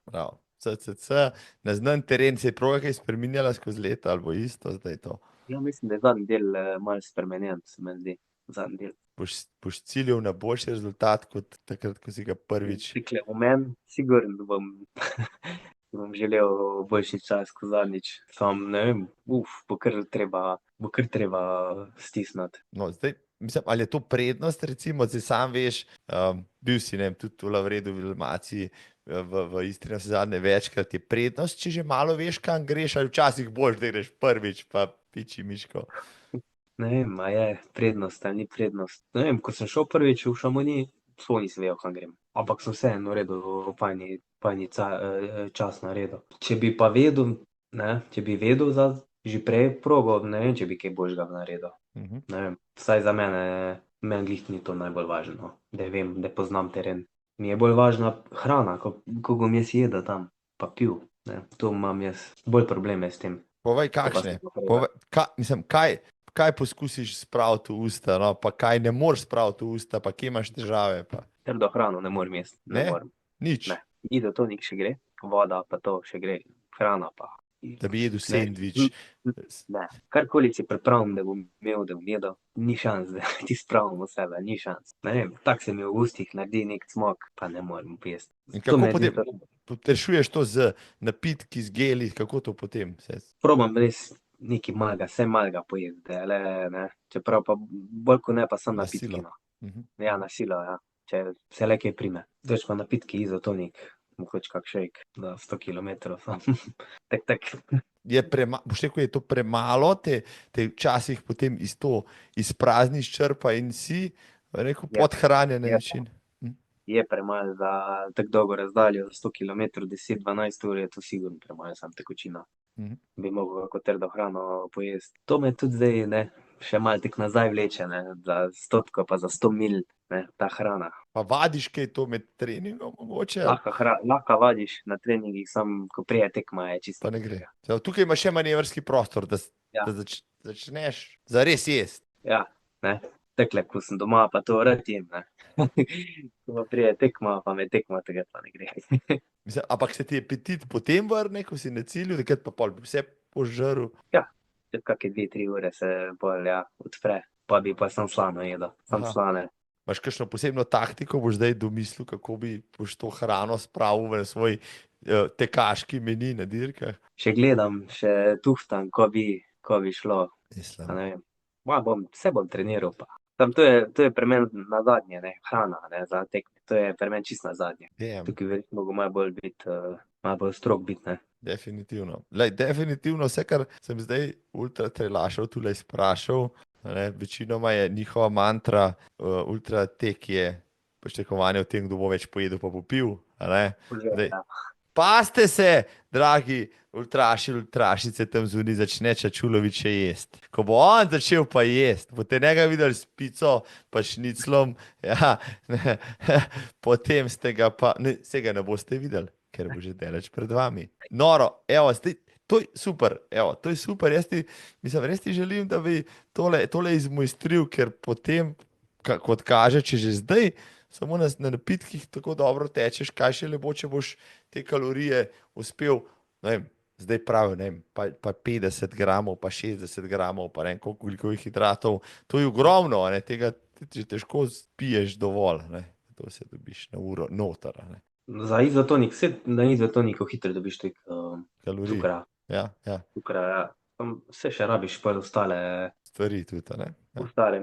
Prav, CCC, na znan teren se je proga kaj spreminjala skozi leta, ali bo isto zdaj to? Ja, mislim, da je zadnji del malo spremenjen, se mi zdi, zadnji del. Boš ciljal na boljši rezultat, kot takrat, ko si ga prvič... Pikle v meni, sigurno bom želel boljši čas kot zadnjič. Sam ne vem, bo kar treba stisniti. No, zdaj, mislim, ali je to prednost, recimo, zdaj sam veš, bil si, ne vem, tudi v Lavredu, v Dalmaciji, v Istri, na vse zadnje večkrat je prednost, če že malo veš, kam greš, ali včasih boš, da greš prvič, pa piči miško. Ne vem, a je prednost ali ni prednost. Ne vem, ko sem šel prvič v Šamoni, sploh nisem vedel, kam grem. Ampak sem vseeno naredil fajni čas naredil. Če bi pa vedel, če bi vedel za že prej progo, ne vem, če bi kaj boljšega naredil. Ne vem, vsaj za mene Meni glih ni to najbolj važno, da vem, da poznam teren. Mi je bolj važna hrana, ko bom jaz jedel tam, pa pil, ne. To imam jaz bolj probleme s tem, Povej, ko pa sem kakšne. pa prej. Mislim, kaj poskusiš spraviti v usta, no, pa kaj ne moreš spraviti v usta, pa kje imaš težave. Pa. Trdo hrano ne morem jesti, ne Ne? morem. Nič. Ne. Izotonik še gre, voda pa to še gre, hrana pa. Da bi jedel Ne. sendvič. Ne. Karkoli si pripravim, da bom imel, da bom jedel, ni šans, da ti spravim v sebe, ni šans. Ne vem, tak se mi v ustih naredi nek cmok, pa ne morem pojesti. In To kako me potem zjutraj- rešuješ to z napitki, z geli, kako to potem? Probam res nekaj malega, vse malega pojesti, da le, ne. Čeprav pa bolj kot ne pa samo Na napitki, silo. no. Mhm. Ja, na silo, ja. Če se le kaj prime. Drugače pa napitki izotonik, mogoče kak shake, da 100 kilometrov sam. Tak. Boš rekel, je to premalo, te včasih potem izprazniš črpa in si, rekel, Ja. podhranjen na Ja. način. Je premalo za tako dolgo razdaljo, za 100 kilometrov, 10-12 ur je to sigurno premalo, samo tekočina. Mhm. Bi mogel kako trdo hrano pojesti. To me tudi zdaj, ne, še malo tako nazaj vleče, ne, za 100 pa za 100 mil, ne, ta hrana. Pa vadiš kaj to med treningom mogoče? Lahko vadiš na treningih, samo ko prije tekma je čisto. Pa ne gre. Tukaj imaš še manevrski prostor, da Ja. začneš zares jesti. Ja, ne. Takle, ko sem doma, pa to rad jem, ne. Ko pa prije tekma, pa me tekma, takrat pa ne gre. Mislim, ampak se ti apetit potem vrne, ko si na cilju, takrat pa pol bi vse požrl. Čez kakšne 2-3 ure se bolj, ja, odpre, pa bi pa sam slano jedel, sam Aha. slane. Imaš kakšno posebno taktiko, boš zdaj domislil, kako boš to hrano spravil v svoj tekaški meni na dirkah? Še gledam, še tuhtam, ko bi šlo, pa Mislim. ne vem. Vse bom treniral pa. Tam to je pri meni nazadnje, ne, hrana, ne, za tekme, to je pri meni čisto nazadnje. Damn. Tukaj verjetno mogo malo bolj biti, malo bolj strog biti, ne. Definitivno. Lej, definitivno vse, kar sem zdaj ultra trailašev tule sprašal, ne, večinoma je njihova mantra ultra tek je pričakovanje o tem, kdo bo več pojedel pa bo pil. Zdaj, Ja. pazite se, dragi ultraši, ultrašice tam zunaj, začne Čačulović še jesti. Ko bo on začel pa jesti, boste njega videli s pico, pa šniclom, ja, ne, potem ste ga pa, ne, se ga ne boste videli, ker bo že daleč pred vami. Noro, evo, to je super, evo, to je super, res ti želim, da bi tole izmojstril, ker potem, kot kaže, če že zdaj samo na napitkih tako dobro tečeš, kaj še lepo, če boš te kalorije uspel, ne vem, zdaj pravi, ne vem, pa 50 gramov, pa 60 gramov, pa ne vem, koliko hidratov, to je ogromno, ne, tega ti težko spiješ dovolj, ne, to se dobiš na uro noter, ne. Za izotonik, na izotoniku hitro dobiš Kalorij. cukra. Ja. Cukra, ja. Vse še rabiš pa ostale Stvari tudi, ne. ostale,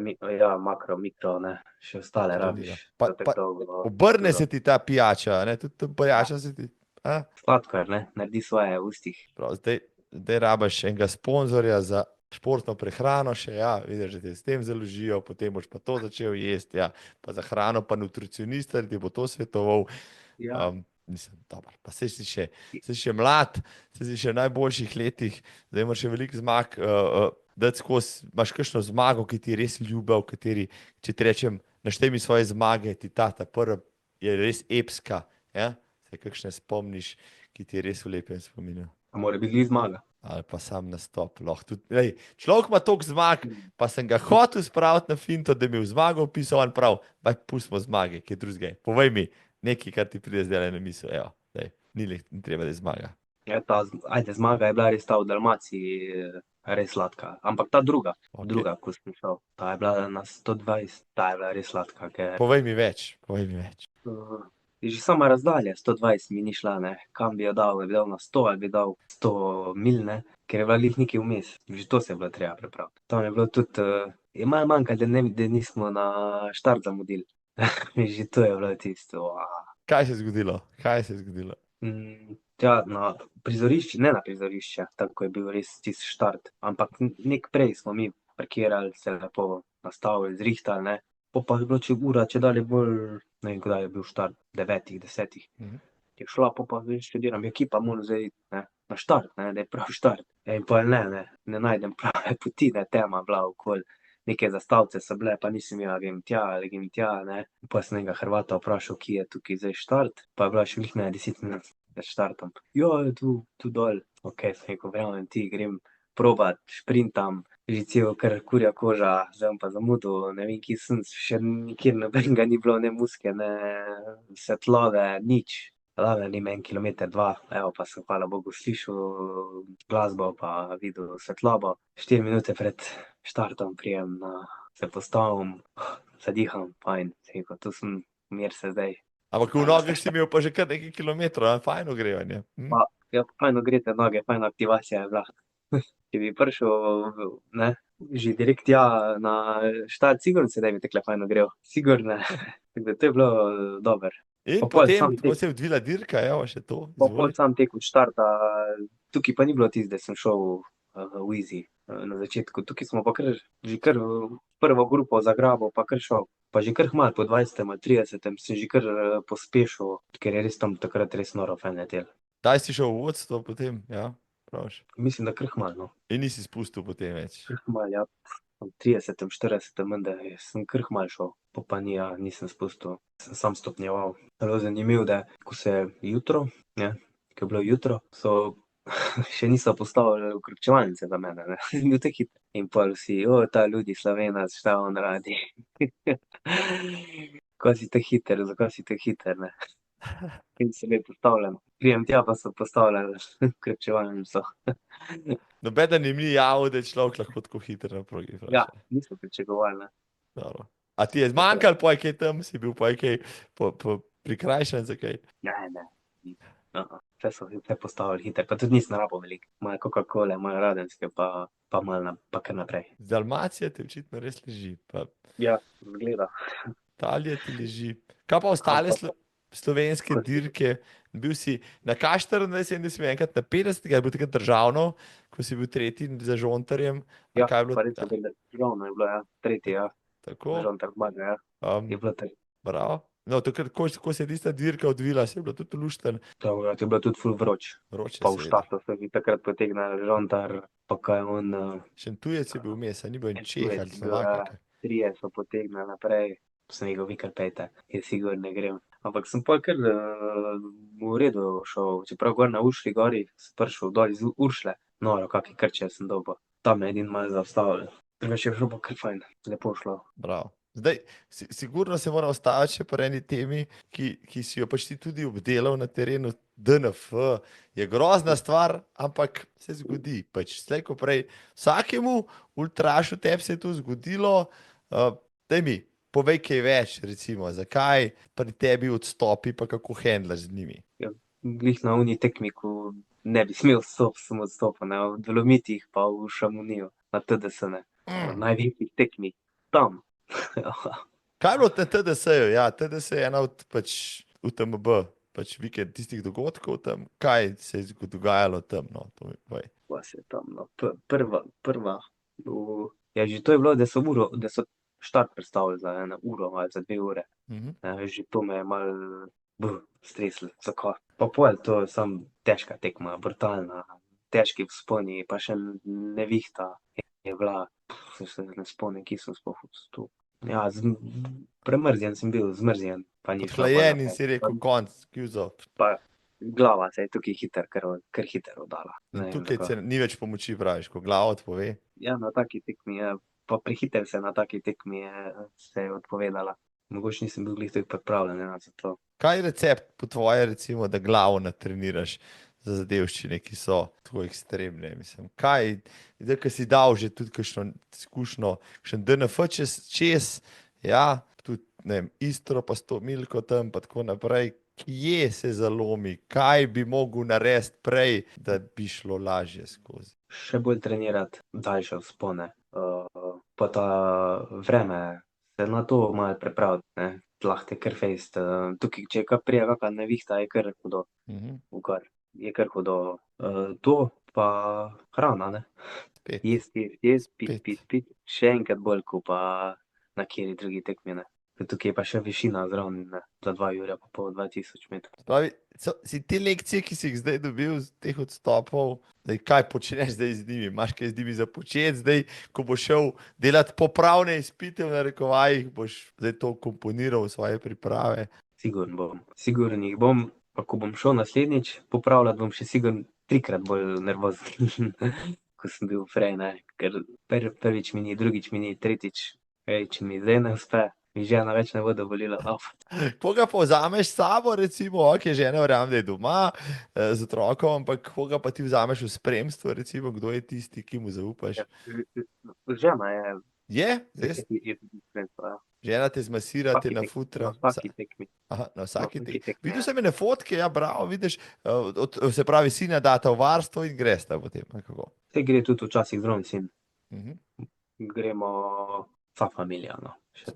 makro, mikro, ne, še ostale rabiš. Pa- za tako dolgo Obrne turo. se ti ta pijača, ne, tudi ta pijača se ti, a? Sladkor, ne, naredi svoje v ustih. Prav, zdaj rabiš enega sponzorja za športno prehrano še, ja, vidiš, da te s tem založijo, potem boš pa to začel jesti, ja, pa za hrano pa nutricionista, ti bo to svetoval. Ja. Mislim, dobro, pa si še mlad, si še v najboljših letih, zdaj imaš še veliko zmag, dati skozi, imaš kakšno zmago, ki ti je res ljubev, kateri, če ti rečem, naštej mi svoje zmage, ti ta prva je res epska, ja, se kakšne spomniš, ki ti je res v lepem spominu. A mora biti zmaga. Ali pa sam nastop, lahko tudi, lej, človek ima toliko zmag, pa sem ga hotel spraviti na finto, da mi je v zmago opisal, on prav, pustimo zmage, kaj drugega, povej mi, nekaj, kar ti pride zdaj na misel, evo, daj, ni treba, da je zmaga. Ja, zmaga je bila res ta v Dalmaciji, res sladka, ampak ta druga, ko sem šel, ta je bila na 120, ta je bila res sladka, Povej mi več. Že sama razdalja 120 mi ni šla, ne, kam bi jo dal, bi dal na 100 ali bi dal 100 mil, ne, ker je bila glih nekaj vmes, že to se je bilo treba pripraviti. Tam je bilo tudi, je malo manjkalo, da nismo na štart zamudili, že to je bilo tisto, Kaj se je zgodilo? Ja, na prizorišče, ne na prizorišče, tam, ko je bil res tisti štart, ampak nek prej smo mi parkirali, se lepo nastavili, zrihtali, ne. Pa je bilo ura čedalje bolj, ne vem, kdaj je bil štart, 9, 10. Je šla, pa študiram, ekipa mora zdaj iti, ne, na štart, ne, da je prav štart. In pol ne najdem prave poti, ne, tema bila okoli. neke zastavice so bile, pa nisem imel, ali grem tja, ne. Pa sem enega Hrvata vprašal, kje je tukaj zdaj štart, pa je bila še glih ne 10 minut pred štartom. Ja, je tu dol. Ok, sem rekel, verjamem ti, grem probat, šprintam, že cel kar kurja koža, zdaj bom pa zamudil, ne vem, kje sem, še nikjer nobenega ni bilo, ne muske, ne svetlobe, nič. Ladja ni 1 kilometer, 2, evo, pa sem hvala Bogu slišal glasbo pa videl svetlobo. 4 minute pred štartom prijem se postavim, zadiham, fajn, sem rekel, tu sem, mir se zdaj. Ampak v nogah si imel pa že kar nekaj kilometrov, a fajn ogrevanje. Pa, ja, fajn grete noge, fajn aktivacija je bila. Če bi prišel, ne, že direkt tja na štart, sigurno se da bi takole fajn ogrel, sigurno. Tako da to je bilo dobro. In Pa pol potem, sam kako se je odvila dirka, evo še to, Pa pol izvoli. sam tek od štarta, tukaj pa ni bilo tisto, da sem šel v easy na začetku. Tukaj smo pa že kar prvo grupo zagrabil, pa kar šel. Pa že kar hmal, po 20. 30. sem že kar pospešil, ker je res tam takrat res noro fajn letel. Daj si šel v vodstvo potem, ja, praviš. Mislim, da kar hmal, no. In nisi spustil potem več. Kar hmal, ja. V 30. 40. menda sem kar hmal šel, pa ni, ja, nisem spustil. Sem sam stopnjeval. Zelo zanimivo, da ko se je jutro, ne, ko je bilo jutro, so še niso postavili ukrepčevalnice za mene, ne. Sem bil tako hiter. In pol vsi, ta ljudi Slovenac, šta on radi. Ko si tako hiter, zakaj si tako hiter, ne. In so bili postavljeni. Prijem tja, pa so postavljali ukrepčevalnico. Nobeden jim ni javil, da je človek lahko tako hiter na progi. Ja, niso pričakovali, ne. Dobro. A ti je zmanjkalo poj kaj tam, si bil poj kaj prikrajšan za kaj? Ne. Vse so vse postavili hiter, pa tudi nisem rabil veliko. Moje Coca-Cole, moje Radenske, pa pa kar naprej. Dalmacija te očitno res leži, pa Ja, zgleda. Italija ti leži. Kaj pa ostale slovenske Ko si- dirke? Bil si na K24, da si bil enkrat na 50, je bil takrat državno, ko si bil tretji za Žontarjem. A Ja, kaj je bilo? pa res je bilo, državno je bilo, ja. Tretji, ja. Tako. Žontar zmaga, ja. Je bilo tako. Bravo. No, takrat, ko se je tista dirka odvila, se je bilo tudi lušten. To je bilo tudi ful vroč. Vroče Pa v seveda. štartu so mi takrat potegnili Žontar, pa kaj on, Šentujec je bil vmes, a ni bil en Čeh Tujec ali je bil, Slovak. ja. ali kaj? Trije so potegnili naprej, sem rekel, vi kar pejte, jaz sigurno ne grem. Ampak sem pol kar v redu šel, čeprav gor na Uršlji gori, sem prišel dol iz Uršle, noro, kake krče sem dobil. Tam me edin malo zaustavil. Drugače je šlo pa kar fajn, lepo šlo. Bravo. Zdaj, sigurno se mora ustaviti še pri eni temi, ki si jo pač ti tudi obdelal na terenu. DNF je grozna stvar, ampak se zgodi. Pač slej ko prej vsakemu ultrašu tebi se je to zgodilo. Daj mi, povej kaj več, recimo, zakaj pri tebi odstopi, pa kako hendlaš z njimi. Glih na uni tekmi, ko ne bi smel sem odstopil, ne, v Dolomitih pa v Šamoniju, na TDS, ne, na največjih tekmi, tam. Kaj je bilo na TDS-ju? Ja, TDS je ena od pač UTMB, pač vikend tistih dogodkov tam. Kaj se je dogajalo tam, no, to mi povej. Pa se tam, no, prva, ja, že to je bilo, da so štart predstavili za 1 uro ali za 2 ure. Že to me je malo streslo, zakaj. Pa pol, to je samo težka tekma, brutalna, težki vzponi, pa še nevihta je bila, se ne spomnim, kje sem sploh vstopil. Ja, premrzjen sem bil, zmrzjen, pa ni šlo. Odhlajen in si rekel konc, kjuzo. Pa glava se je tukaj kar hitro oddala. In tukaj ni več pomoči, praviš, ko glava odpove. Ja, na taki tekmi je, pa prehiter se na taki tekmi se je odpovedala. Mogoče nisem bil glih tako pripravljen za to. Kaj je recept po tvoje, recimo, da glavo natreniraš za zadevščine, ki so tako ekstremne? Mislim, kaj, zdaj, ko si dal že tudi kakšno izkušnjo, kakšen DNF čez, ja, tudi, ne vem, Istro pa 100 milko tam, pa tako naprej. Kje se zalomi? Kaj bi mogel narediti prej, da bi šlo lažje skozi? Še bolj trenirati daljše vzpone. Pa ta vreme, se na to malo pripraviti, ne. Lahko te kar fejst. Tukaj, če je kar prija kaka nevihta, je kar hudo. Je kar hudo. To pa hrana, ne. Jest, pit. Še enkrat bolj, ko pa na kateri drugi tekmi, ne. Tukaj je pa še višina zraven, ne, za 2,5 ure, 2000 metrov. Pravi, si te lekcije, ki si jih zdaj dobil z teh odstopov, zdaj, kaj počneš zdaj z njimi? Imaš kaj z njimi za početi, zdaj, ko boš šel delati popravne izpite, v narekovajih, boš zdaj to komponiral v svoje priprave. Sigurno jih bom, pa ko bom šel naslednjič popravljati, bom še sigurno 3-krat bolj nervozen, ko sem bil prej, ne, ker prvič mi ni, drugič mi ni, tretjič, če mi zdaj ne uspe, mi žena več ne bo dovolila laufati. Koga pa vzameš s sabo, recimo, ok, žena verjamem, da je doma z otrokom, ampak koga pa ti vzameš v spremstvo, recimo, kdo je tisti, ki mu zaupaš? Žena je, Je? Res? je tudi spremstvo, ja. Žena te zmasira, te nafutra. Na vsaki tekmi. Aha, na vsaki vsaki tekmi. tekmi, Videl ja. sem ene fotke, ja, bravo, vidiš, se pravi, sina data v varstvo in gresta potem, ali kako? Te gre tudi včasih zraven sin. Mhm. Gremo vsa familija, no. Še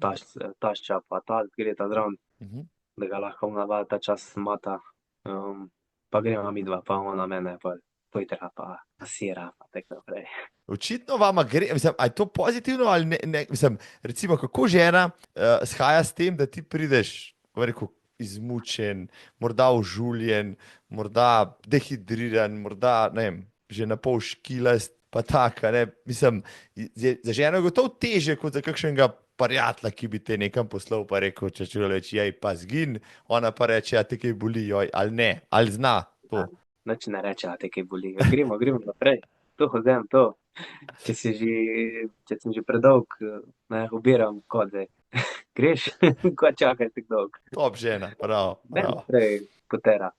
tašča pa tast gresta zraven, Mhm. da ga lahko ona dva ta čas imata. Pa gremo midva, pa ona mene, pa pojtra, pa masira, pa tako naprej. Očitno vama gre, mislim, a je to pozitivno ali ne, mislim, recimo, kako žena shaja s tem, da ti prideš, bom rekel, izmučen, morda užuljen, morda dehidriran, morda, ne vem, že na pol škilast, pa taka, ne, mislim, za ženo je gotovo teže kot za kakšnega prijatelja, ki bi te nekam poslal, pa rekel, če reči, jej, pa zgin, ona pa reče, ja, te kaj boli, joj, ali ne, ali zna to. Nič ne reče, a te kaj boli. Gremo naprej. To hodim, to. Če sem že predolg, ne, ubiram koze. Greš, ko čakaj tako dolgo. Top žena, bravo, Ne, bravo. naprej potera.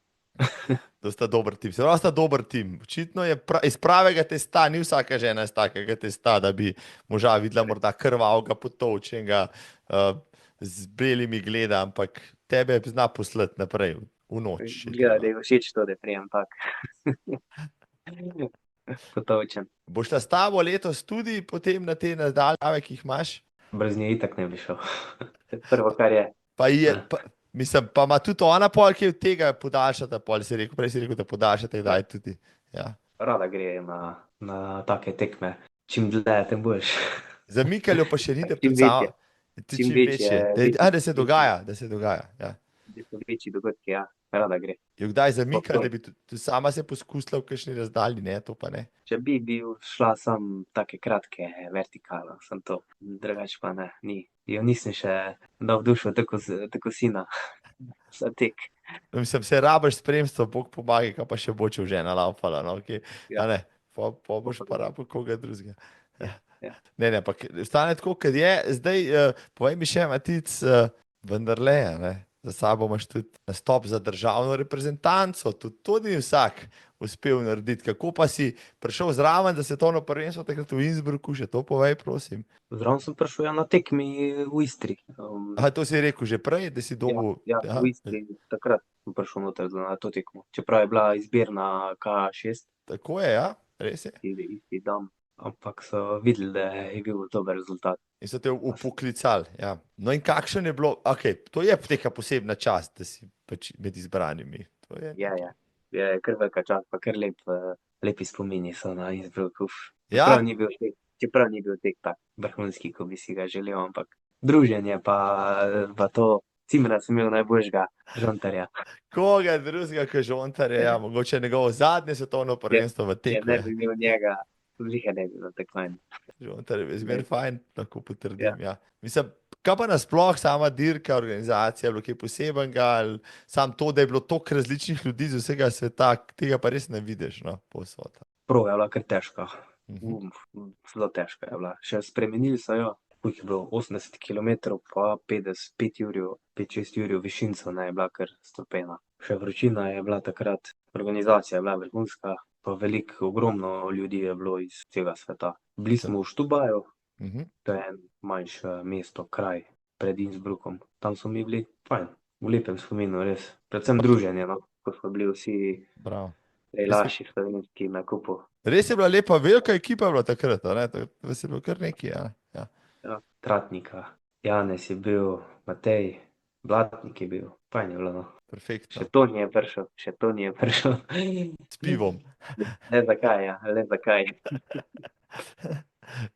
To sta dober tim. Se pravi, sta dober tim. Očitno je iz pravega testa, ni vsaka žena iz takega testa, da bi moža videla morda krvavega, potovčenega, z belimi gleda, ampak tebe zna poslati naprej v noč. če Gleda, da treba. je všeč to, da prijem tak. Potovčen. Boš šla s tabo letos tudi potem na te nadaljave, ki jih imaš? Brez nje itak ne bi šel. To je prvo, kar je. Pa je, mislim, pa ima tudi ona pol, ki od tega podaljšata, pol si rekel, prej si rekel, da podaljšate, kdaj tudi. Ja. Rada gre na take tekme. Čim dlje, tem boljš. Za Mikeljo pa še ni, da Čim predvsem. večje. Čim večje, Da se dogaja, da se dogaja. Ja. Da so večji dogodki, ja. Rada gre. Je kdaj zamikala, da bi tudi sama se poskusila v kakšni razdalji, ne, to pa ne. Če bi šla sam take kratke vertikale, sem to. Drugače pa ne, ni. Jo nisem še dal v dušo tako sina za tek. No, mislim, se rabiš spremstvo, Bog pomaga, kaj pa še bo, če žena laufala, no, okay. Ja. A ne, pa boš pa rabil koga drugega. Ja. Ja. Ne, pa stane tako, kot je. Zdaj, povej mi še, Matic, vendarle, ne, za sabo imaš tudi nastop za državno reprezentanco, tudi to ni vsak uspel narediti. Kako pa si prišel zraven za svetovno prvenstvo takrat v Innsbrucku, še to povej, prosim. Zraven sem prišel na tekmi v Istri. Aha, to si rekel že prej, da si dobil. Ja, v Istri, takrat sem prišel noter na to tekmo. Čeprav je bila izbirna K6. Tako je, ja, res je. Isti dan. Ampak so videli, da je bil dober rezultat. In so te upoklicali. Ja. No in kakšen je bilo, to je neka posebna čast, da si pač med izbranimi. To je. Je kar velika čast, pa kar lepi spomini so na Innsbrucku. Ja? Čeprav ni bil tek tak vrhunski, ko bi si ga želel, ampak druženje pa to, Cimra sem imel najboljšega žontarja. Koga drugega kot žontarja, ja, mogoče njegovo zadnje svetovno prvenstvo v tekmi. Ne bi imel njega, zliha ne bi bilo tako fajn. Žontar je zmeraj fajn, lahko potrdim. Ja. Mislim, kaj pa nasploh sama dirka, organizacija, je bilo kaj posebenega, ali sam to, da je bilo toliko različnih ljudi z vsega sveta, tega pa res ne vidiš, no, povsod. Proga je bila kar težka. Zelo težka je bila. Še spremenili so jo, koliko je bilo 80 km, pa 5-6 ur višincev ne je bila kar stopena. Še vročina je bila takrat, organizacija je bila vrhunska, pa ogromno ljudi je bilo iz vsega sveta. Bili smo v Štubaju, to je en manjše mesto, kraj pred Innsbruckom. Tam so mi bili fajn, v lepem spominu, res. Predvsem druženje, no, ko smo bili vsi relaši slovenski na kupu. Res je bila lepa, velika ekipa je bila takrat, ne? To je bilo kar nekaj, ja. Ja, Tratnika, Janez je bil, Matej, Blatnik je bil, fajn je bilo, no. Perfektno. Še to ni je prišel. S pivom. Le zakaj, ja, le zakaj.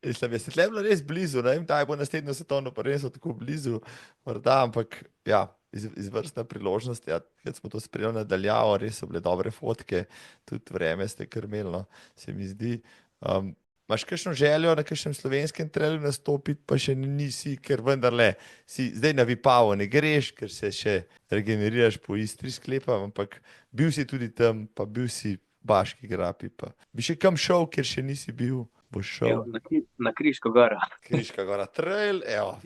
Mislim, je tle bilo res blizu, ne vem, da je bo naslednjo svetovno prvenstvo tako blizu, morda, ampak ja, izvrstna priložnost, ja, kad smo to sprejeli nadaljavo, res so bile dobre fotke, tudi vreme ste kar imeli, no, se mi zdi. Imaš kakšno željo na kakšnem slovenskem trailu nastopiti, pa še nisi, ker vendarle si zdaj na Vipavu ne greš, ker se še regeneriraš po Istri, sklepam, ampak bil si tudi tam, pa bil si v Baški grapi, pa bi še kam šel, ker še nisi bil, boš šel. Evo, na Kriško goro. Kriška gora trail, evo,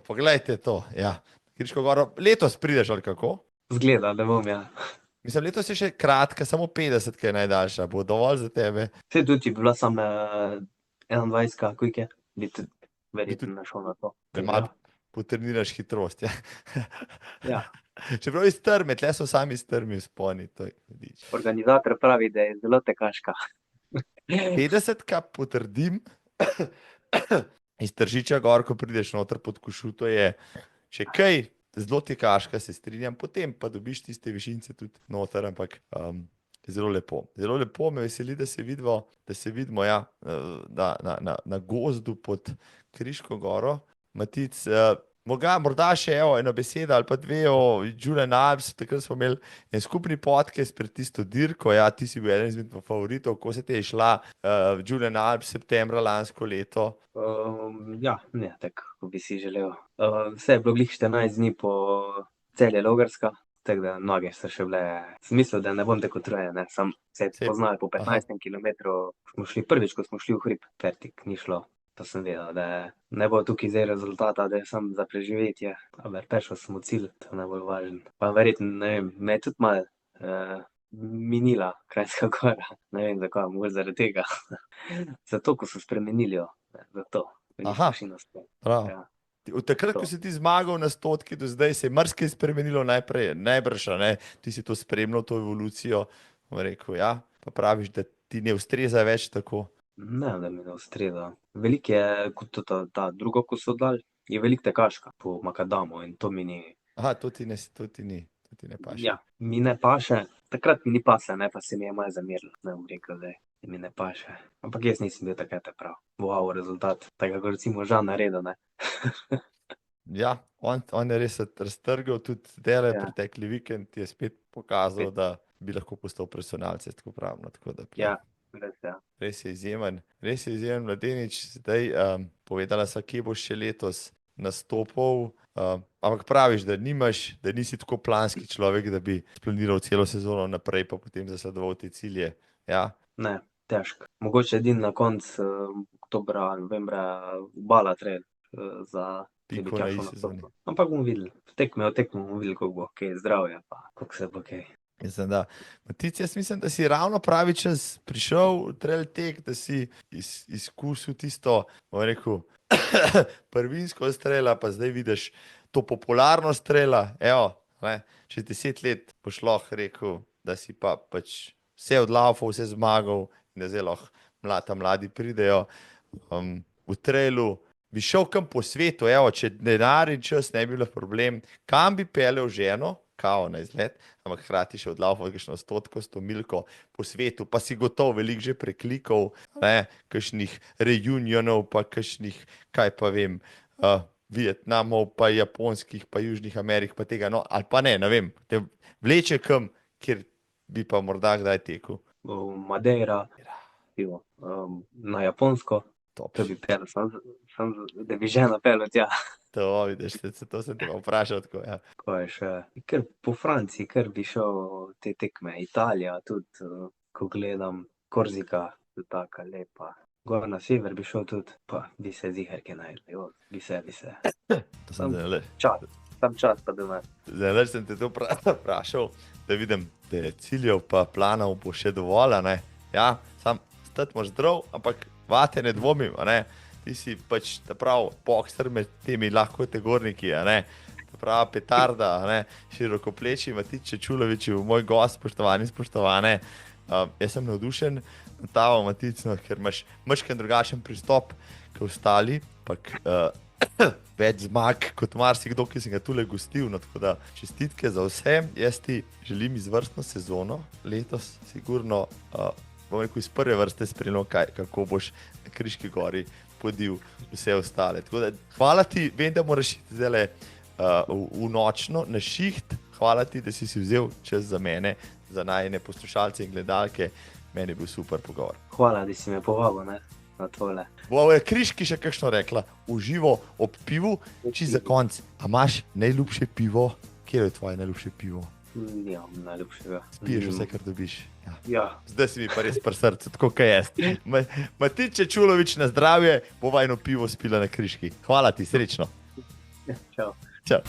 poglejte to, ja. Kriško goro, letos prideš ali kako? Zgleda, da bom, ja. Mislim, letos je še kratka, samo 50, ki je najdaljša, bo dovolj za tebe. Vse tudi, če bi bila sama 21, koliko je, bi tudi verjetno našel na to. Da malo potreniraš hitrost, ja. Ja. Čeprav iz trme, tle so sami strmi vzponi, to je hudič. Organizator pravi, da je zelo tekaška. 50-ka potrdim, iz Tržiča gor, ko prideš noter pod Košuto, je še kaj, zelo tekaška, se strinjam, potem pa dobiš tiste višince tudi noter, ampak zelo lepo. Zelo lepo me veseli, da se vidimo ja, na gozdu pod Kriško goro. Matic, morda še eno besedo ali pa dve o Julian Alps, takrat smo imeli en skupni podcast pred tisto dirko, ja, ti si bil eden izmed favoritov, ko se te je šla Julian Alps septembra lansko leto? Ja, ne, tako, ko bi si želel. Vse je bilo glih 14 dni po Celje Logarska, tako da noge so še bile, smisel, da ne bom tako utrujen, ne, sam se je poznali po 15 kilometru, smo šli prvič, ko smo šli v hrib, Pertik, ni šlo. To sem vedel, da ne bo tukaj zdaj rezultata, da je sam za preživetje, ampak prišel sem v cilj, to je najbolj važno. Pa verjetno, ne vem, me je tudi malo minila Kranjska gora, ne vem zakaj, mogoče zaradi tega. Zato, ko so spremenili jo, zato. Aha, prav. Ja. Od takrat, ko si ti zmagal na 100 do zdaj, se je marsikaj spremenilo najbrž, ne? Ti si to spremljal, to evolucijo, bom rekel, ja, pa praviš, da ti ne ustreza več tako. Ne, da mi ne ustreza. Veliko je, kot ta drugo, ko so dali, je veliko tekaška po makadamu in to mi ni. Aha, to ti ne paše. Ja, mi ne paše, takrat mi ni pase, ne, pa se mi je malo zamerilo, ne bom rekel, da mi ne paše. Ampak jaz nisem bil takrat prav. Wow, rezultat. Tako kot recimo Žan naredil, ne. Ja, on je res raztrgal, tudi dele Ja. pretekli vikend je spet pokazal, da bi lahko postal profesionalec, tako pravno. Tako da, Ja, res, ja. res je izjemen mladenič. Zdaj, povedala sva, kje boš še letos nastopal, ampak praviš, da nisi tako planski človek, da bi splaniral celo sezono naprej, pa potem zasledoval te cilje. Ja. Ne, težko. Mogoče edino na koncu oktobra, novembra Bala trail za Piko na i sezoni. Ampak bomo videli. Tekmo bomo videli, koliko bo kaj zdravja, pa koliko se bo kaj. Mislim, da, Matic, jaz mislim, da si ravno pravi čas prišel v trail tek, da si izkusil tisto, bom rekel, prvinsko strela, pa zdaj vidiš to popularnost strela. Evo, ne, čez 10 let boš lahko rekel, da si pa pač vse odlaufal, vse zmagal in da zdaj lahko mladi pridejo v trailu. Bi šel kam po svetu, evo, če denar in čas ne bi bilo problem, kam bi peljal ženo, kao na izlet, ampak hkrati še odlaufal kakšno 100 s to Milko po svetu, pa si gotov veliko že preklikov, ne, kakšnih reunionov, pa kakšnih, kaj pa vem, Vietnamov, pa japonskih, pa Južnih Amerik, pa tega, no, ali pa ne vem, te vleče kam, kjer bi pa morda kdaj tekel. Madeira, na Japonsko, Top. to bi pel, sam da bi žena pel tja. To vidiš, to sem te vprašal tako, ja. Ko je še, ker po Franciji, ker bi šel te tekme, Italija tudi, ko gledam, Korzika, taka lepa. Gor na sever bi šel tudi, pa bi se ziherke najdel, bi se. To sem zdaj Sam čas pa doma. Zdaj sem te to vprašal, da vidim, da je ciljev pa planov bo še dovolj, ne? Ja, sam stati moraš zdrav, ampak vate ne dvomim, ne? Ti si pač prav bokser med temi lahko tegorniki, ne? Prav petarda, ne? Širokopleči Matic Čečulović, moj gost, spoštovane. Jaz sem navdušen na tavo, Matic, no, ker imaš majčkeno drugačen pristop kot ostali, ampak več zmag kot marsikdo, ki sem ga tule gostil, no, tako da čestitke za vse. Jaz ti želim izvrstno sezono letos, sigurno bom rekel, iz prve vrste spremljal, kako boš na Kriški gori podil vse ostale. Tako da, hvala ti, vem, da moraš iti zdaj v nočno na šiht. Hvala ti, da si vzel čas za mene, za najine poslušalce in gledalke. Meni je bil super pogovor. Hvala, da si me povabil na tole. Bo je Kriški še kakšno rekla, uživo ob pivu, čisto za konc. A imaš najljubše pivo? Kje je tvoje najljubše pivo? Nimam najljubšega. Spiješ vse, kar dobiš. Ja. Zdaj si mi pa res pri srcu, tako kaj jaz. Matiče Čulović, na zdravje, bova eno pivo spila na Kriški. Hvala ti, srečno. Čau. Čau.